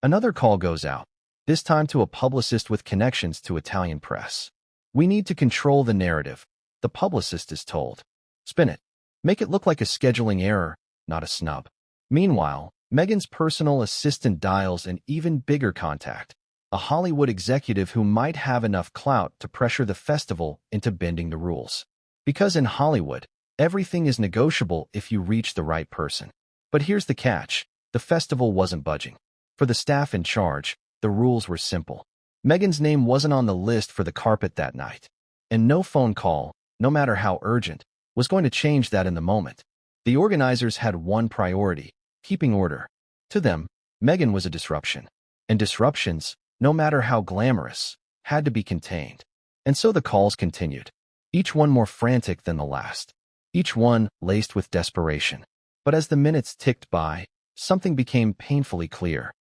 Another call goes out, this time to a publicist with connections to Italian press. We need to control the narrative, the publicist is told. Spin it. Make it look like a scheduling error, not a snub. Meanwhile, Meghan's personal assistant dials an even bigger contact, a Hollywood executive who might have enough clout to pressure the festival into bending the rules. Because in Hollywood, everything is negotiable if you reach the right person. But here's the catch: the festival wasn't budging. For the staff in charge, the rules were simple. Meghan's name wasn't on the list for the carpet that night. And no phone call, no matter how urgent, was going to change that in the moment. The organizers had one priority: keeping order. To them, Meghan was a disruption. And disruptions, no matter how glamorous, had to be contained. And so the calls continued, each one more frantic than the last, each one laced with desperation. But as the minutes ticked by, something became painfully clear.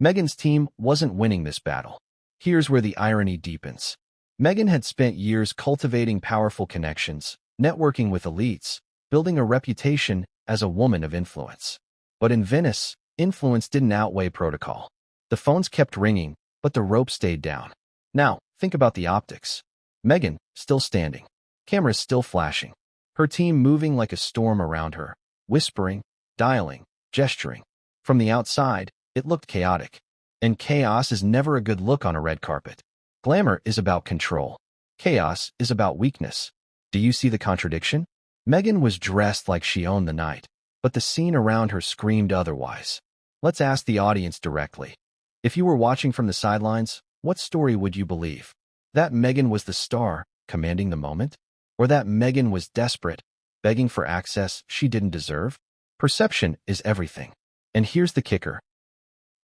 Meghan's team wasn't winning this battle. Here's where the irony deepens. Meghan had spent years cultivating powerful connections, networking with elites, building a reputation as a woman of influence. But in Venice, influence didn't outweigh protocol. The phones kept ringing, but the rope stayed down. Now, think about the optics. Meghan, still standing. Cameras still flashing. Her team moving like a storm around her, whispering, dialing, gesturing. From the outside, it looked chaotic. And chaos is never a good look on a red carpet. Glamour is about control. Chaos is about weakness. Do you see the contradiction? Meghan was dressed like she owned the night, but the scene around her screamed otherwise. Let's ask the audience directly. If you were watching from the sidelines, what story would you believe? That Meghan was the star, commanding the moment? Or that Meghan was desperate, begging for access she didn't deserve? Perception is everything. And here's the kicker.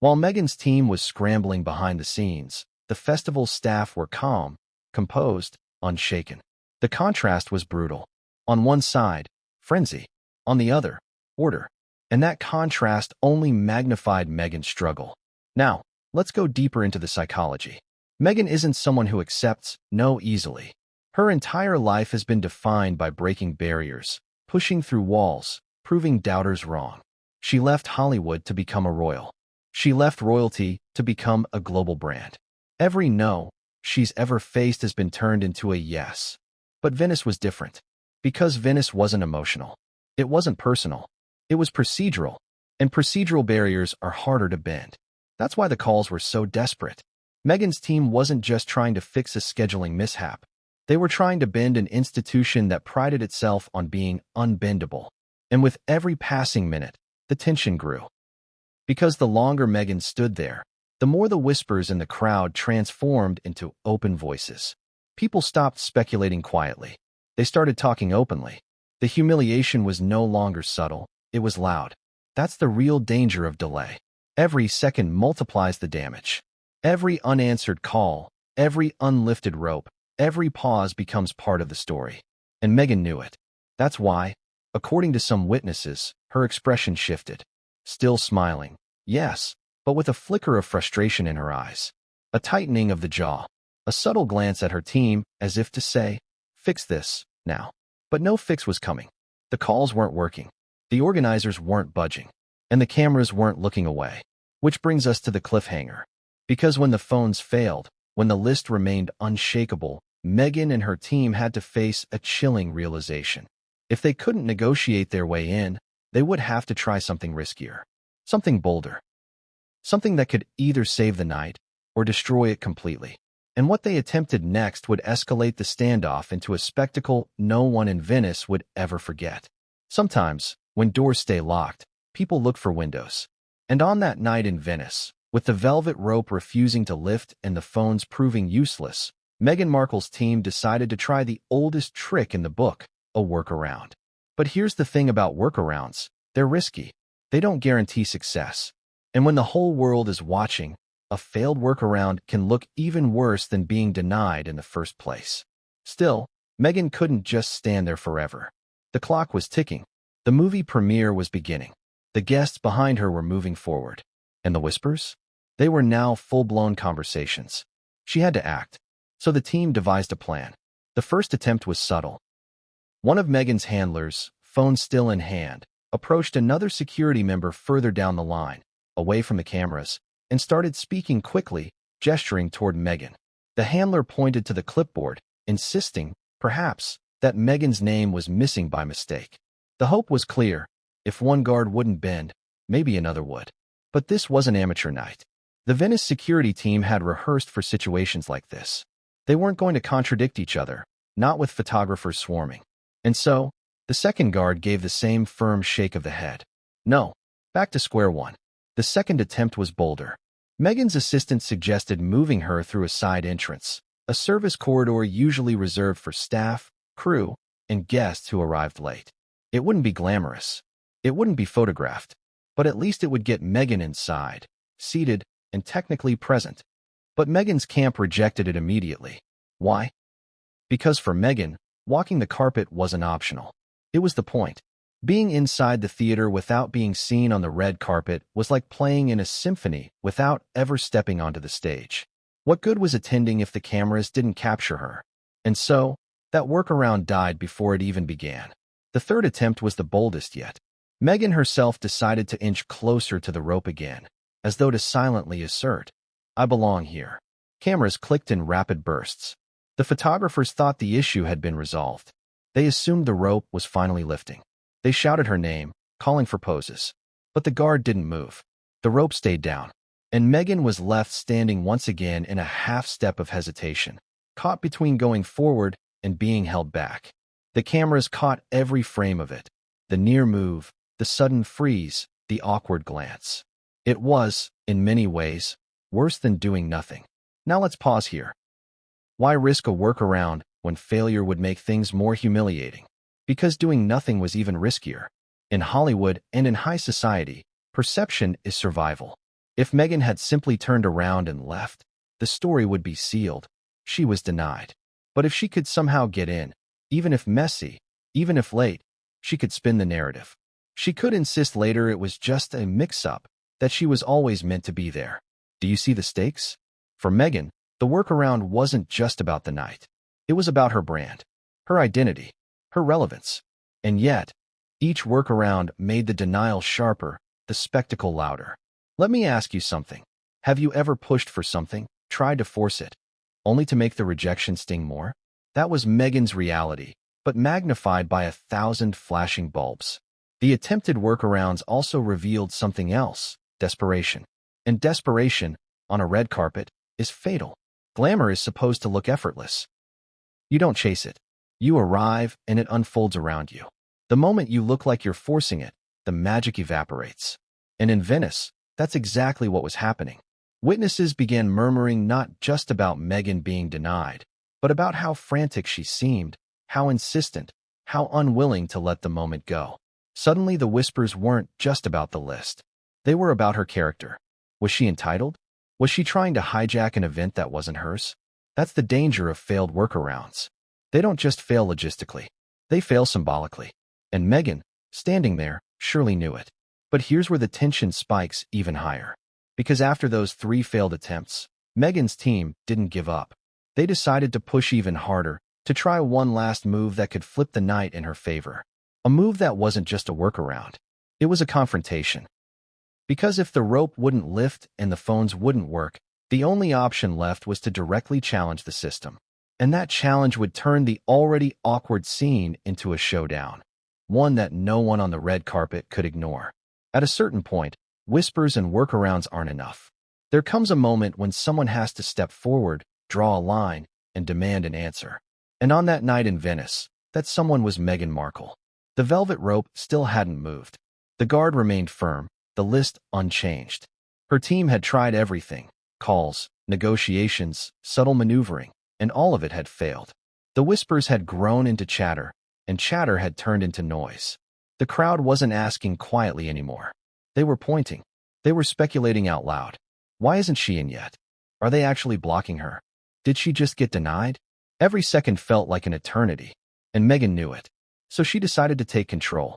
While Meghan's team was scrambling behind the scenes, the festival's staff were calm, composed, unshaken. The contrast was brutal. On one side, frenzy. On the other, order. And that contrast only magnified Meghan's struggle. Now, let's go deeper into the psychology. Meghan isn't someone who accepts no easily. Her entire life has been defined by breaking barriers, pushing through walls, proving doubters wrong. She left Hollywood to become a royal. She left royalty to become a global brand. Every no she's ever faced has been turned into a yes. But Venice was different. Because Venice wasn't emotional. It wasn't personal. It was procedural. And procedural barriers are harder to bend. That's why the calls were so desperate. Meghan's team wasn't just trying to fix a scheduling mishap. They were trying to bend an institution that prided itself on being unbendable. And with every passing minute, the tension grew. Because the longer Meghan stood there, the more the whispers in the crowd transformed into open voices. People stopped speculating quietly. They started talking openly. The humiliation was no longer subtle, it was loud. That's the real danger of delay. Every second multiplies the damage. Every unanswered call, every unlifted rope, every pause becomes part of the story. And Meghan knew it. That's why, according to some witnesses, her expression shifted. Still smiling, yes, but with a flicker of frustration in her eyes. A tightening of the jaw. A subtle glance at her team, as if to say, fix this, now. But no fix was coming. The calls weren't working. The organizers weren't budging. And the cameras weren't looking away. Which brings us to the cliffhanger. Because when the phones failed, when the list remained unshakable, Meghan and her team had to face a chilling realization. If they couldn't negotiate their way in, they would have to try something riskier. Something bolder. Something that could either save the night or destroy it completely. And what they attempted next would escalate the standoff into a spectacle no one in Venice would ever forget. Sometimes, when doors stay locked, people look for windows. And on that night in Venice, with the velvet rope refusing to lift and the phones proving useless, Meghan Markle's team decided to try the oldest trick in the book, a workaround. But here's the thing about workarounds. They're risky. They don't guarantee success. And when the whole world is watching, a failed workaround can look even worse than being denied in the first place. Still, Meghan couldn't just stand there forever. The clock was ticking. The movie premiere was beginning. The guests behind her were moving forward. And the whispers? They were now full-blown conversations. She had to act. So the team devised a plan. The first attempt was subtle. One of Meghan's handlers, phone still in hand, approached another security member further down the line, away from the cameras, and started speaking quickly, gesturing toward Meghan. The handler pointed to the clipboard, insisting, perhaps, that Meghan's name was missing by mistake. The hope was clear. If one guard wouldn't bend, maybe another would. But this was an amateur night. The Venice security team had rehearsed for situations like this. They weren't going to contradict each other, not with photographers swarming. And so, the second guard gave the same firm shake of the head. No, back to square one. The second attempt was bolder. Meghan's assistant suggested moving her through a side entrance, a service corridor usually reserved for staff, crew, and guests who arrived late. It wouldn't be glamorous. It wouldn't be photographed. But at least it would get Meghan inside, seated, and technically present. But Meghan's camp rejected it immediately. Why? Because for Meghan, walking the carpet wasn't optional. It was the point. Being inside the theater without being seen on the red carpet was like playing in a symphony without ever stepping onto the stage. What good was attending if the cameras didn't capture her? And so, that workaround died before it even began. The third attempt was the boldest yet. Meghan herself decided to inch closer to the rope again, as though to silently assert, "I belong here." Cameras clicked in rapid bursts. The photographers thought the issue had been resolved. They assumed the rope was finally lifting. They shouted her name, calling for poses. But the guard didn't move. The rope stayed down, and Meghan was left standing once again in a half-step of hesitation, caught between going forward and being held back. The cameras caught every frame of it. The near move, the sudden freeze, the awkward glance. It was, in many ways, worse than doing nothing. Now let's pause here. Why risk a workaround when failure would make things more humiliating? Because doing nothing was even riskier. In Hollywood and in high society, perception is survival. If Meghan had simply turned around and left, the story would be sealed. She was denied. But if she could somehow get in, even if messy, even if late, she could spin the narrative. She could insist later it was just a mix-up, that she was always meant to be there. Do you see the stakes? For Meghan, the workaround wasn't just about the night. It was about her brand, her identity, her relevance. And yet, each workaround made the denial sharper, the spectacle louder. Let me ask you something. Have you ever pushed for something, tried to force it, only to make the rejection sting more? That was Meghan's reality, but magnified by 1,000 flashing bulbs. The attempted workarounds also revealed something else, desperation. And desperation, on a red carpet, is fatal. Glamour is supposed to look effortless. You don't chase it. You arrive and it unfolds around you. The moment you look like you're forcing it, the magic evaporates. And in Venice, that's exactly what was happening. Witnesses began murmuring not just about Meghan being denied, but about how frantic she seemed, how insistent, how unwilling to let the moment go. Suddenly the whispers weren't just about the list. They were about her character. Was she entitled? Was she trying to hijack an event that wasn't hers? That's the danger of failed workarounds. They don't just fail logistically. They fail symbolically. And Meghan, standing there, surely knew it. But here's where the tension spikes even higher. Because after those 3 failed attempts, Meghan's team didn't give up. They decided to push even harder, to try one last move that could flip the night in her favor. A move that wasn't just a workaround. It was a confrontation. Because if the rope wouldn't lift and the phones wouldn't work, the only option left was to directly challenge the system. And that challenge would turn the already awkward scene into a showdown. One that no one on the red carpet could ignore. At a certain point, whispers and workarounds aren't enough. There comes a moment when someone has to step forward, draw a line, and demand an answer. And on that night in Venice, that someone was Meghan Markle. The velvet rope still hadn't moved. The guard remained firm, the list unchanged. Her team had tried everything: calls, negotiations, subtle maneuvering. and all of it had failed. The whispers had grown into chatter, and chatter had turned into noise. The crowd wasn't asking quietly anymore. They were pointing. They were speculating out loud. Why isn't she in yet? Are they actually blocking her? Did she just get denied? Every second felt like an eternity, and Meghan knew it. So she decided to take control.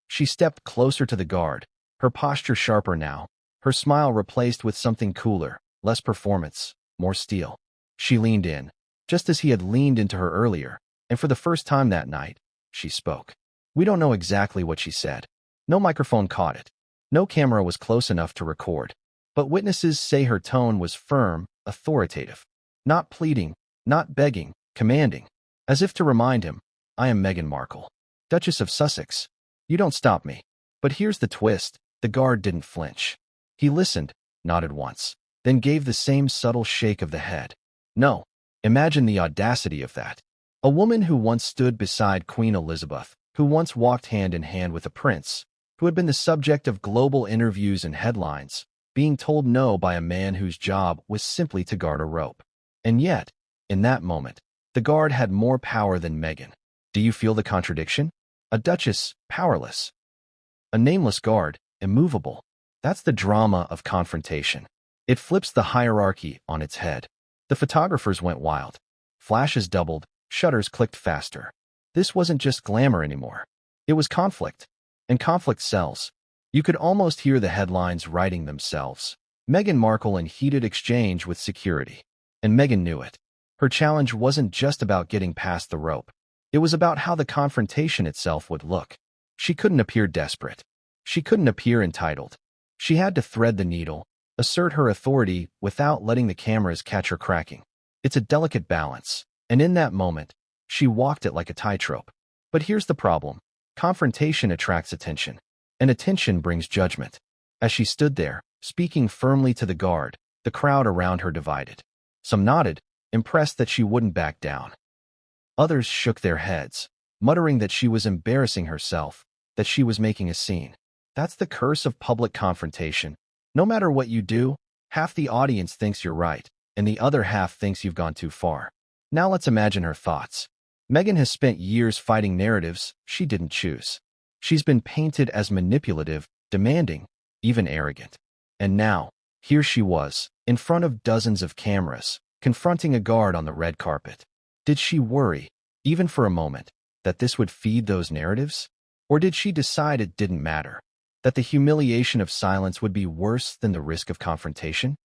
She stepped closer to the guard, her posture sharper now, her smile replaced with something cooler, less performance, more steel. She leaned in, just as he had leaned into her earlier, and for the first time that night, she spoke. We don't know exactly what she said. No microphone caught it. No camera was close enough to record. But witnesses say her tone was firm, authoritative. Not pleading, not begging, commanding. As if to remind him, I am Meghan Markle, Duchess of Sussex. You don't stop me. But here's the twist, the guard didn't flinch. He listened, nodded once, then gave the same subtle shake of the head. No, imagine the audacity of that. A woman who once stood beside Queen Elizabeth, who once walked hand in hand with a prince, who had been the subject of global interviews and headlines, being told no by a man whose job was simply to guard a rope. And yet, in that moment, the guard had more power than Meghan. Do you feel the contradiction? A duchess, powerless. A nameless guard, immovable. That's the drama of confrontation. It flips the hierarchy on its head. The photographers went wild. Flashes doubled, shutters clicked faster. This wasn't just glamour anymore. It was conflict. And conflict sells. You could almost hear the headlines writing themselves. Meghan Markle in heated exchange with security. And Meghan knew it. Her challenge wasn't just about getting past the rope. It was about how the confrontation itself would look. She couldn't appear desperate. She couldn't appear entitled. She had to thread the needle, assert her authority without letting the cameras catch her cracking. It's a delicate balance, and in that moment, she walked it like a tightrope. But here's the problem. Confrontation attracts attention, and attention brings judgment. As she stood there, speaking firmly to the guard, the crowd around her divided. Some nodded, impressed that she wouldn't back down. Others shook their heads, muttering that she was embarrassing herself, that she was making a scene. That's the curse of public confrontation. No matter what you do, half the audience thinks you're right, and the other half thinks you've gone too far. Now let's imagine her thoughts. Meghan has spent years fighting narratives she didn't choose. She's been painted as manipulative, demanding, even arrogant. And now, here she was, in front of dozens of cameras, confronting a guard on the red carpet. Did she worry, even for a moment, that this would feed those narratives? Or did she decide it didn't matter, that the humiliation of silence would be worse than the risk of confrontation?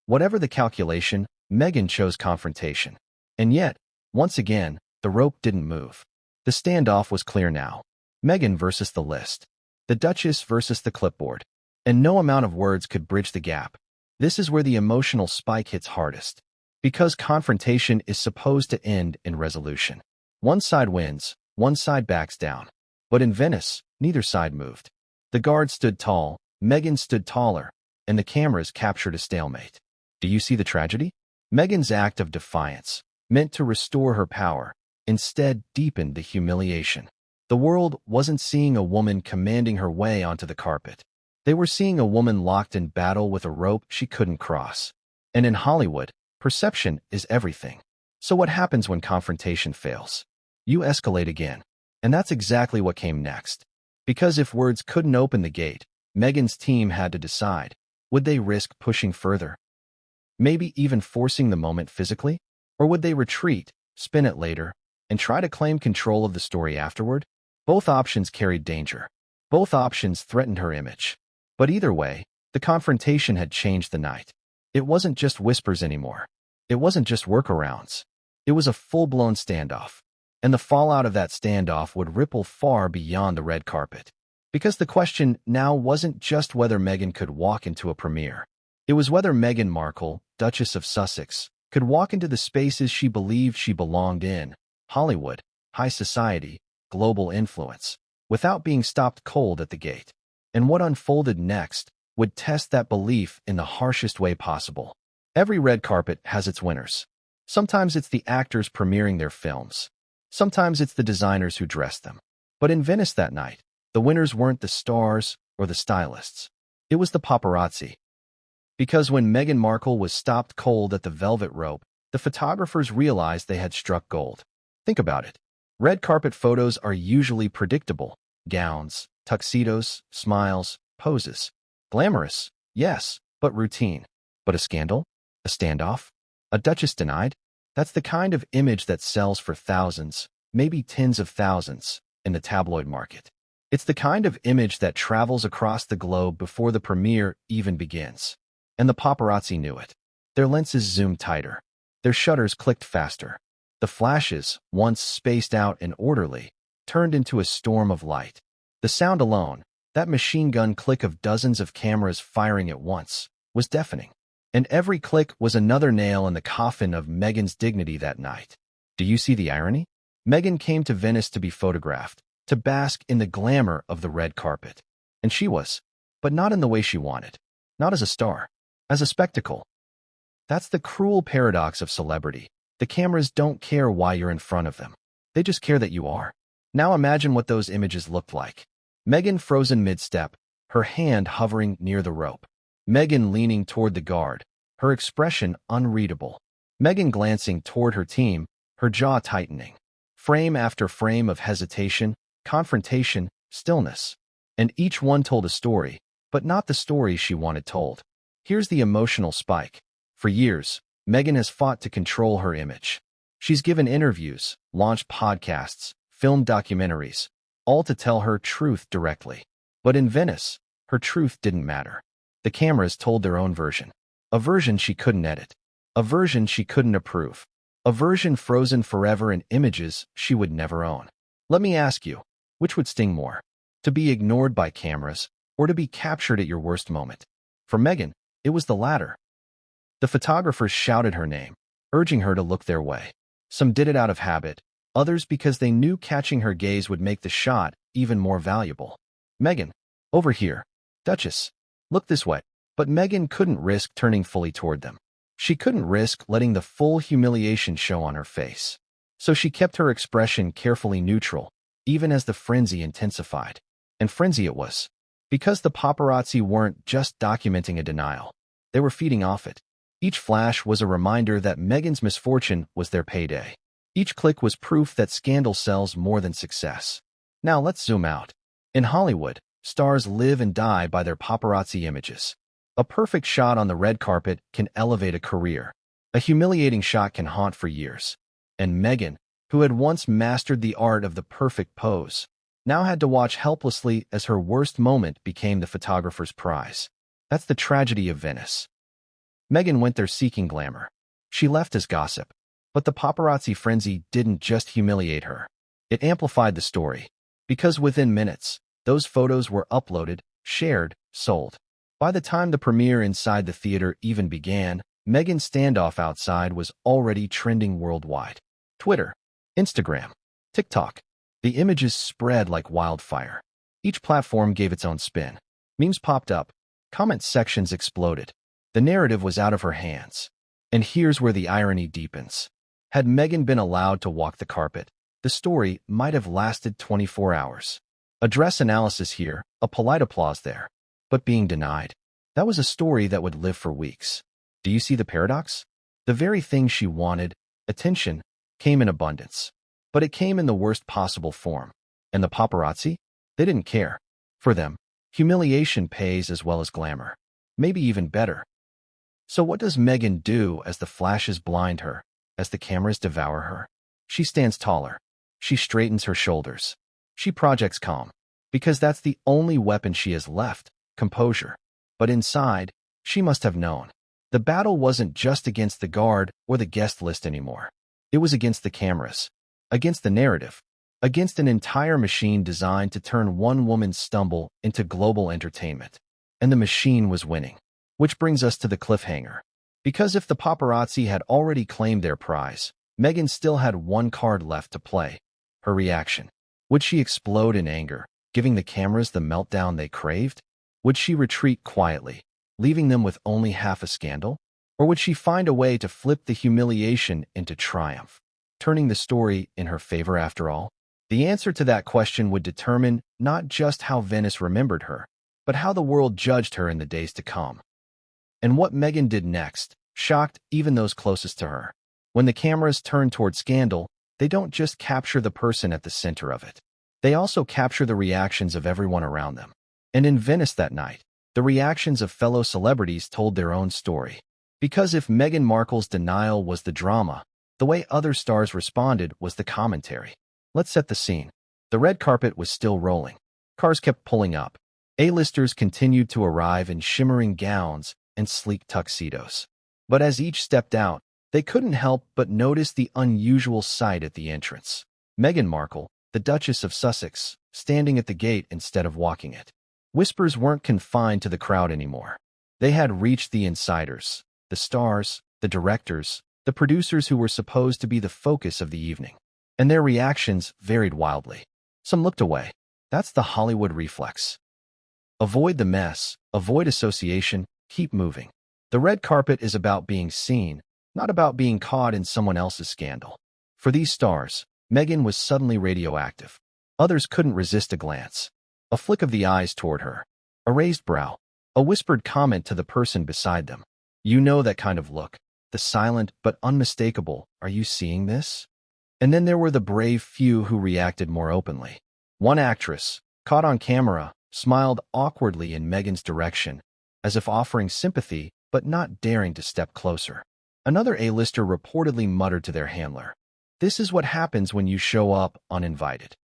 Whatever the calculation, Meghan chose confrontation. And yet, once again, the rope didn't move. The standoff was clear now. Meghan versus the list. The Duchess versus the clipboard. And no amount of words could bridge the gap. This is where the emotional spike hits hardest. Because confrontation is supposed to end in resolution. One side wins, one side backs down. But in Venice, neither side moved. The guard stood tall, Meghan stood taller, and the cameras captured a stalemate. Do you see the tragedy? Meghan's act of defiance, meant to restore her power, instead deepened the humiliation. The world wasn't seeing a woman commanding her way onto the carpet. They were seeing a woman locked in battle with a rope she couldn't cross. And in Hollywood, perception is everything. So what happens when confrontation fails? You escalate again. And that's exactly what came next. Because if words couldn't open the gate, Meghan's team had to decide, would they risk pushing further? Maybe even forcing the moment physically? Or would they retreat, spin it later, and try to claim control of the story afterward? Both options carried danger. Both options threatened her image. But either way, the confrontation had changed the night. It wasn't just whispers anymore. It wasn't just workarounds. It was a full-blown standoff. And the fallout of that standoff would ripple far beyond the red carpet. Because the question now wasn't just whether Meghan could walk into a premiere. It was whether Meghan Markle, Duchess of Sussex, could walk into the spaces she believed she belonged in, Hollywood, high society, global influence, without being stopped cold at the gate. And what unfolded next would test that belief in the harshest way possible. Every red carpet has its winners. Sometimes it's the actors premiering their films. Sometimes it's the designers who dress them. But in Venice that night, the winners weren't the stars or the stylists. It was the paparazzi. Because when Meghan Markle was stopped cold at the velvet rope, the photographers realized they had struck gold. Think about it. Red carpet photos are usually predictable. Gowns, tuxedos, smiles, poses. Glamorous, yes, but routine. But a scandal? A standoff? A duchess denied? That's the kind of image that sells for thousands, maybe tens of thousands, in the tabloid market. It's the kind of image that travels across the globe before the premiere even begins. And the paparazzi knew it. Their lenses zoomed tighter. Their shutters clicked faster. The flashes, once spaced out and orderly, turned into a storm of light. The sound alone, that machine gun click of dozens of cameras firing at once, was deafening. And every click was another nail in the coffin of Meghan's dignity that night. Do you see the irony? Meghan came to Venice to be photographed, to bask in the glamour of the red carpet. And she was, but not in the way she wanted. Not as a star, as a spectacle. That's the cruel paradox of celebrity. The cameras don't care why you're in front of them. They just care that you are. Now imagine what those images looked like. Meghan frozen mid-step, her hand hovering near the rope. Meghan leaning toward the guard, her expression unreadable. Meghan glancing toward her team, her jaw tightening. Frame after frame of hesitation, confrontation, stillness. And each one told a story, but not the story she wanted told. Here's the emotional spike. For years, Meghan has fought to control her image. She's given interviews, launched podcasts, filmed documentaries, all to tell her truth directly. But in Venice, her truth didn't matter. The cameras told their own version. A version she couldn't edit. A version she couldn't approve. A version frozen forever in images she would never own. Let me ask you, which would sting more? To be ignored by cameras, or to be captured at your worst moment? For Meghan, it was the latter. The photographers shouted her name, urging her to look their way. Some did it out of habit, others because they knew catching her gaze would make the shot even more valuable. Meghan, over here. Duchess, look this way. But Meghan couldn't risk turning fully toward them. She couldn't risk letting the full humiliation show on her face. So she kept her expression carefully neutral, even as the frenzy intensified. And frenzy it was. Because the paparazzi weren't just documenting a denial. They were feeding off it. Each flash was a reminder that Meghan's misfortune was their payday. Each click was proof that scandal sells more than success. Now let's zoom out. In Hollywood, stars live and die by their paparazzi images. A perfect shot on the red carpet can elevate a career. A humiliating shot can haunt for years. And Meghan, who had once mastered the art of the perfect pose, now had to watch helplessly as her worst moment became the photographer's prize. That's the tragedy of Venice. Meghan went there seeking glamour. She left as gossip. But the paparazzi frenzy didn't just humiliate her. It amplified the story. Because within minutes, those photos were uploaded, shared, sold. By the time the premiere inside the theater even began, Meghan's standoff outside was already trending worldwide. Twitter, Instagram, TikTok. The images spread like wildfire. Each platform gave its own spin. Memes popped up. Comment sections exploded. The narrative was out of her hands. And here's where the irony deepens. Had Meghan been allowed to walk the carpet, the story might have lasted 24 hours. A dress analysis here, a polite applause there. But being denied, that was a story that would live for weeks. Do you see the paradox? The very thing she wanted, attention, came in abundance. But it came in the worst possible form. And the paparazzi? They didn't care. For them, humiliation pays as well as glamour. Maybe even better. So what does Meghan do as the flashes blind her, as the cameras devour her? She stands taller. She straightens her shoulders. She projects calm. Because that's the only weapon she has left, composure. But inside, she must have known. The battle wasn't just against the guard or the guest list anymore. It was against the cameras. Against the narrative. Against an entire machine designed to turn one woman's stumble into global entertainment. And the machine was winning. Which brings us to the cliffhanger. Because if the paparazzi had already claimed their prize, Meghan still had one card left to play. Her reaction. Would she explode in anger, giving the cameras the meltdown they craved? Would she retreat quietly, leaving them with only half a scandal? Or would she find a way to flip the humiliation into triumph, turning the story in her favor after all? The answer to that question would determine not just how Venice remembered her, but how the world judged her in the days to come. And what Meghan did next shocked even those closest to her. When the cameras turn toward scandal, they don't just capture the person at the center of it. They also capture the reactions of everyone around them. And in Venice that night, the reactions of fellow celebrities told their own story. Because if Meghan Markle's denial was the drama, the way other stars responded was the commentary. Let's set the scene. The red carpet was still rolling. Cars kept pulling up. A-listers continued to arrive in shimmering gowns and sleek tuxedos. But as each stepped out, they couldn't help but notice the unusual sight at the entrance. Meghan Markle, the Duchess of Sussex, standing at the gate instead of walking it. Whispers weren't confined to the crowd anymore. They had reached the insiders, the stars, the directors, the producers who were supposed to be the focus of the evening. And their reactions varied wildly. Some looked away. That's the Hollywood reflex. Avoid the mess, avoid association, keep moving. The red carpet is about being seen, not about being caught in someone else's scandal. For these stars, Meghan was suddenly radioactive. Others couldn't resist a glance. A flick of the eyes toward her. A raised brow. A whispered comment to the person beside them. You know that kind of look. The silent but unmistakable, "Are you seeing this?" And then there were the brave few who reacted more openly. One actress, caught on camera, smiled awkwardly in Meghan's direction, as if offering sympathy but not daring to step closer. Another A-lister reportedly muttered to their handler, "This is what happens when you show up uninvited."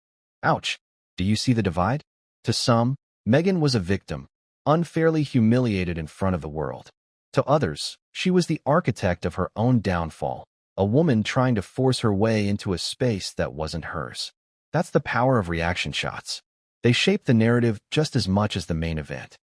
Ouch! Do you see the divide? To some, Meghan was a victim, unfairly humiliated in front of the world. To others, she was the architect of her own downfall, a woman trying to force her way into a space that wasn't hers. That's the power of reaction shots. They shape the narrative just as much as the main event.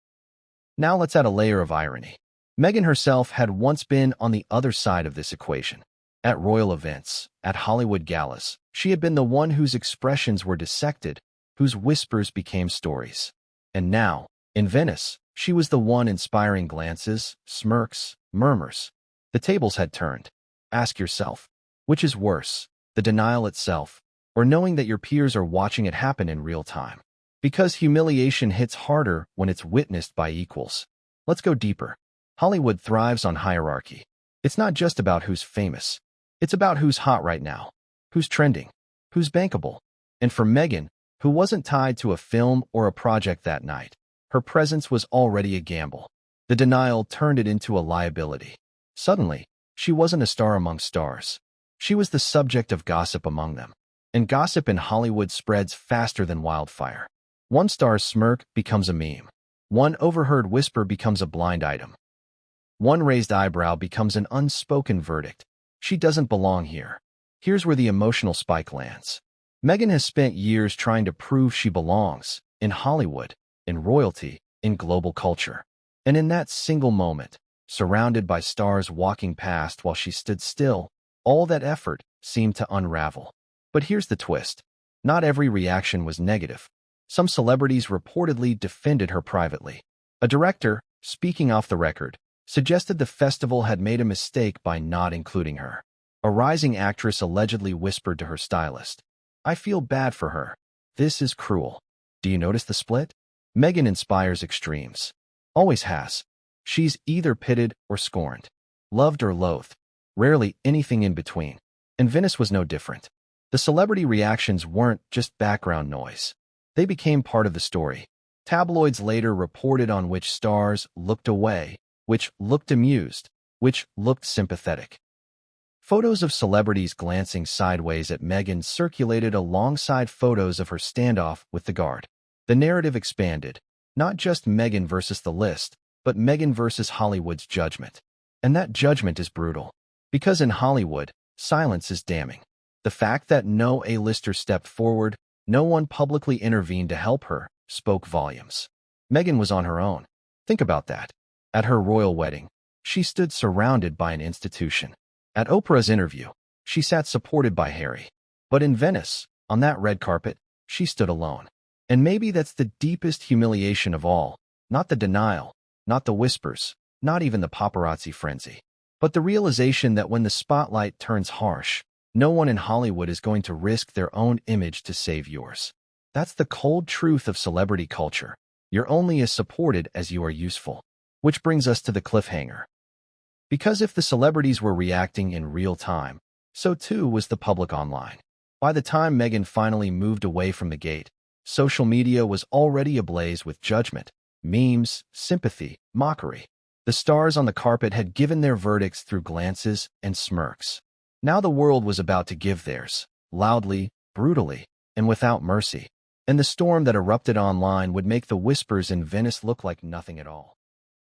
Now let's add a layer of irony. Meghan herself had once been on the other side of this equation. At royal events, at Hollywood galas, she had been the one whose expressions were dissected, whose whispers became stories. And now, in Venice, she was the one inspiring glances, smirks, murmurs. The tables had turned. Ask yourself, which is worse, the denial itself, or knowing that your peers are watching it happen in real time? Because humiliation hits harder when it's witnessed by equals. Let's go deeper. Hollywood thrives on hierarchy. It's not just about who's famous. It's about who's hot right now, who's trending, who's bankable. And for Meghan, who wasn't tied to a film or a project that night, her presence was already a gamble. The denial turned it into a liability. Suddenly, she wasn't a star among stars. She was the subject of gossip among them. And gossip in Hollywood spreads faster than wildfire. One star's smirk becomes a meme. One overheard whisper becomes a blind item. One raised eyebrow becomes an unspoken verdict. She doesn't belong here. Here's where the emotional spike lands. Meghan has spent years trying to prove she belongs, in Hollywood, in royalty, in global culture. And in that single moment, surrounded by stars walking past while she stood still, all that effort seemed to unravel. But here's the twist. Not every reaction was negative. Some celebrities reportedly defended her privately. A director, speaking off the record, suggested the festival had made a mistake by not including her. A rising actress allegedly whispered to her stylist, "I feel bad for her. This is cruel." Do you notice the split? Meghan inspires extremes. Always has. She's either pitted or scorned, loved or loathed, rarely anything in between. And Venice was no different. The celebrity reactions weren't just background noise. They became part of the story. Tabloids later reported on which stars looked away, which looked amused, which looked sympathetic. Photos of celebrities glancing sideways at Meghan circulated alongside photos of her standoff with the guard. The narrative expanded, not just Meghan versus the list, but Meghan versus Hollywood's judgment. And that judgment is brutal. Because in Hollywood, silence is damning. The fact that no A-lister stepped forward, no one publicly intervened to help her, spoke volumes. Meghan was on her own. Think about that. At her royal wedding, she stood surrounded by an institution. At Oprah's interview, she sat supported by Harry. But in Venice, on that red carpet, she stood alone. And maybe that's the deepest humiliation of all, not the denial, not the whispers, not even the paparazzi frenzy, but the realization that when the spotlight turns harsh, no one in Hollywood is going to risk their own image to save yours. That's the cold truth of celebrity culture. You're only as supported as you are useful. Which brings us to the cliffhanger. Because if the celebrities were reacting in real time, So too was the public online. By the time Meghan finally moved away from the gate, social media was already ablaze with judgment, memes, sympathy, mockery. The stars on the carpet had given their verdicts through glances and smirks. Now the world was about to give theirs, loudly, brutally, and without mercy. And the storm that erupted online would make the whispers in Venice look like nothing at all.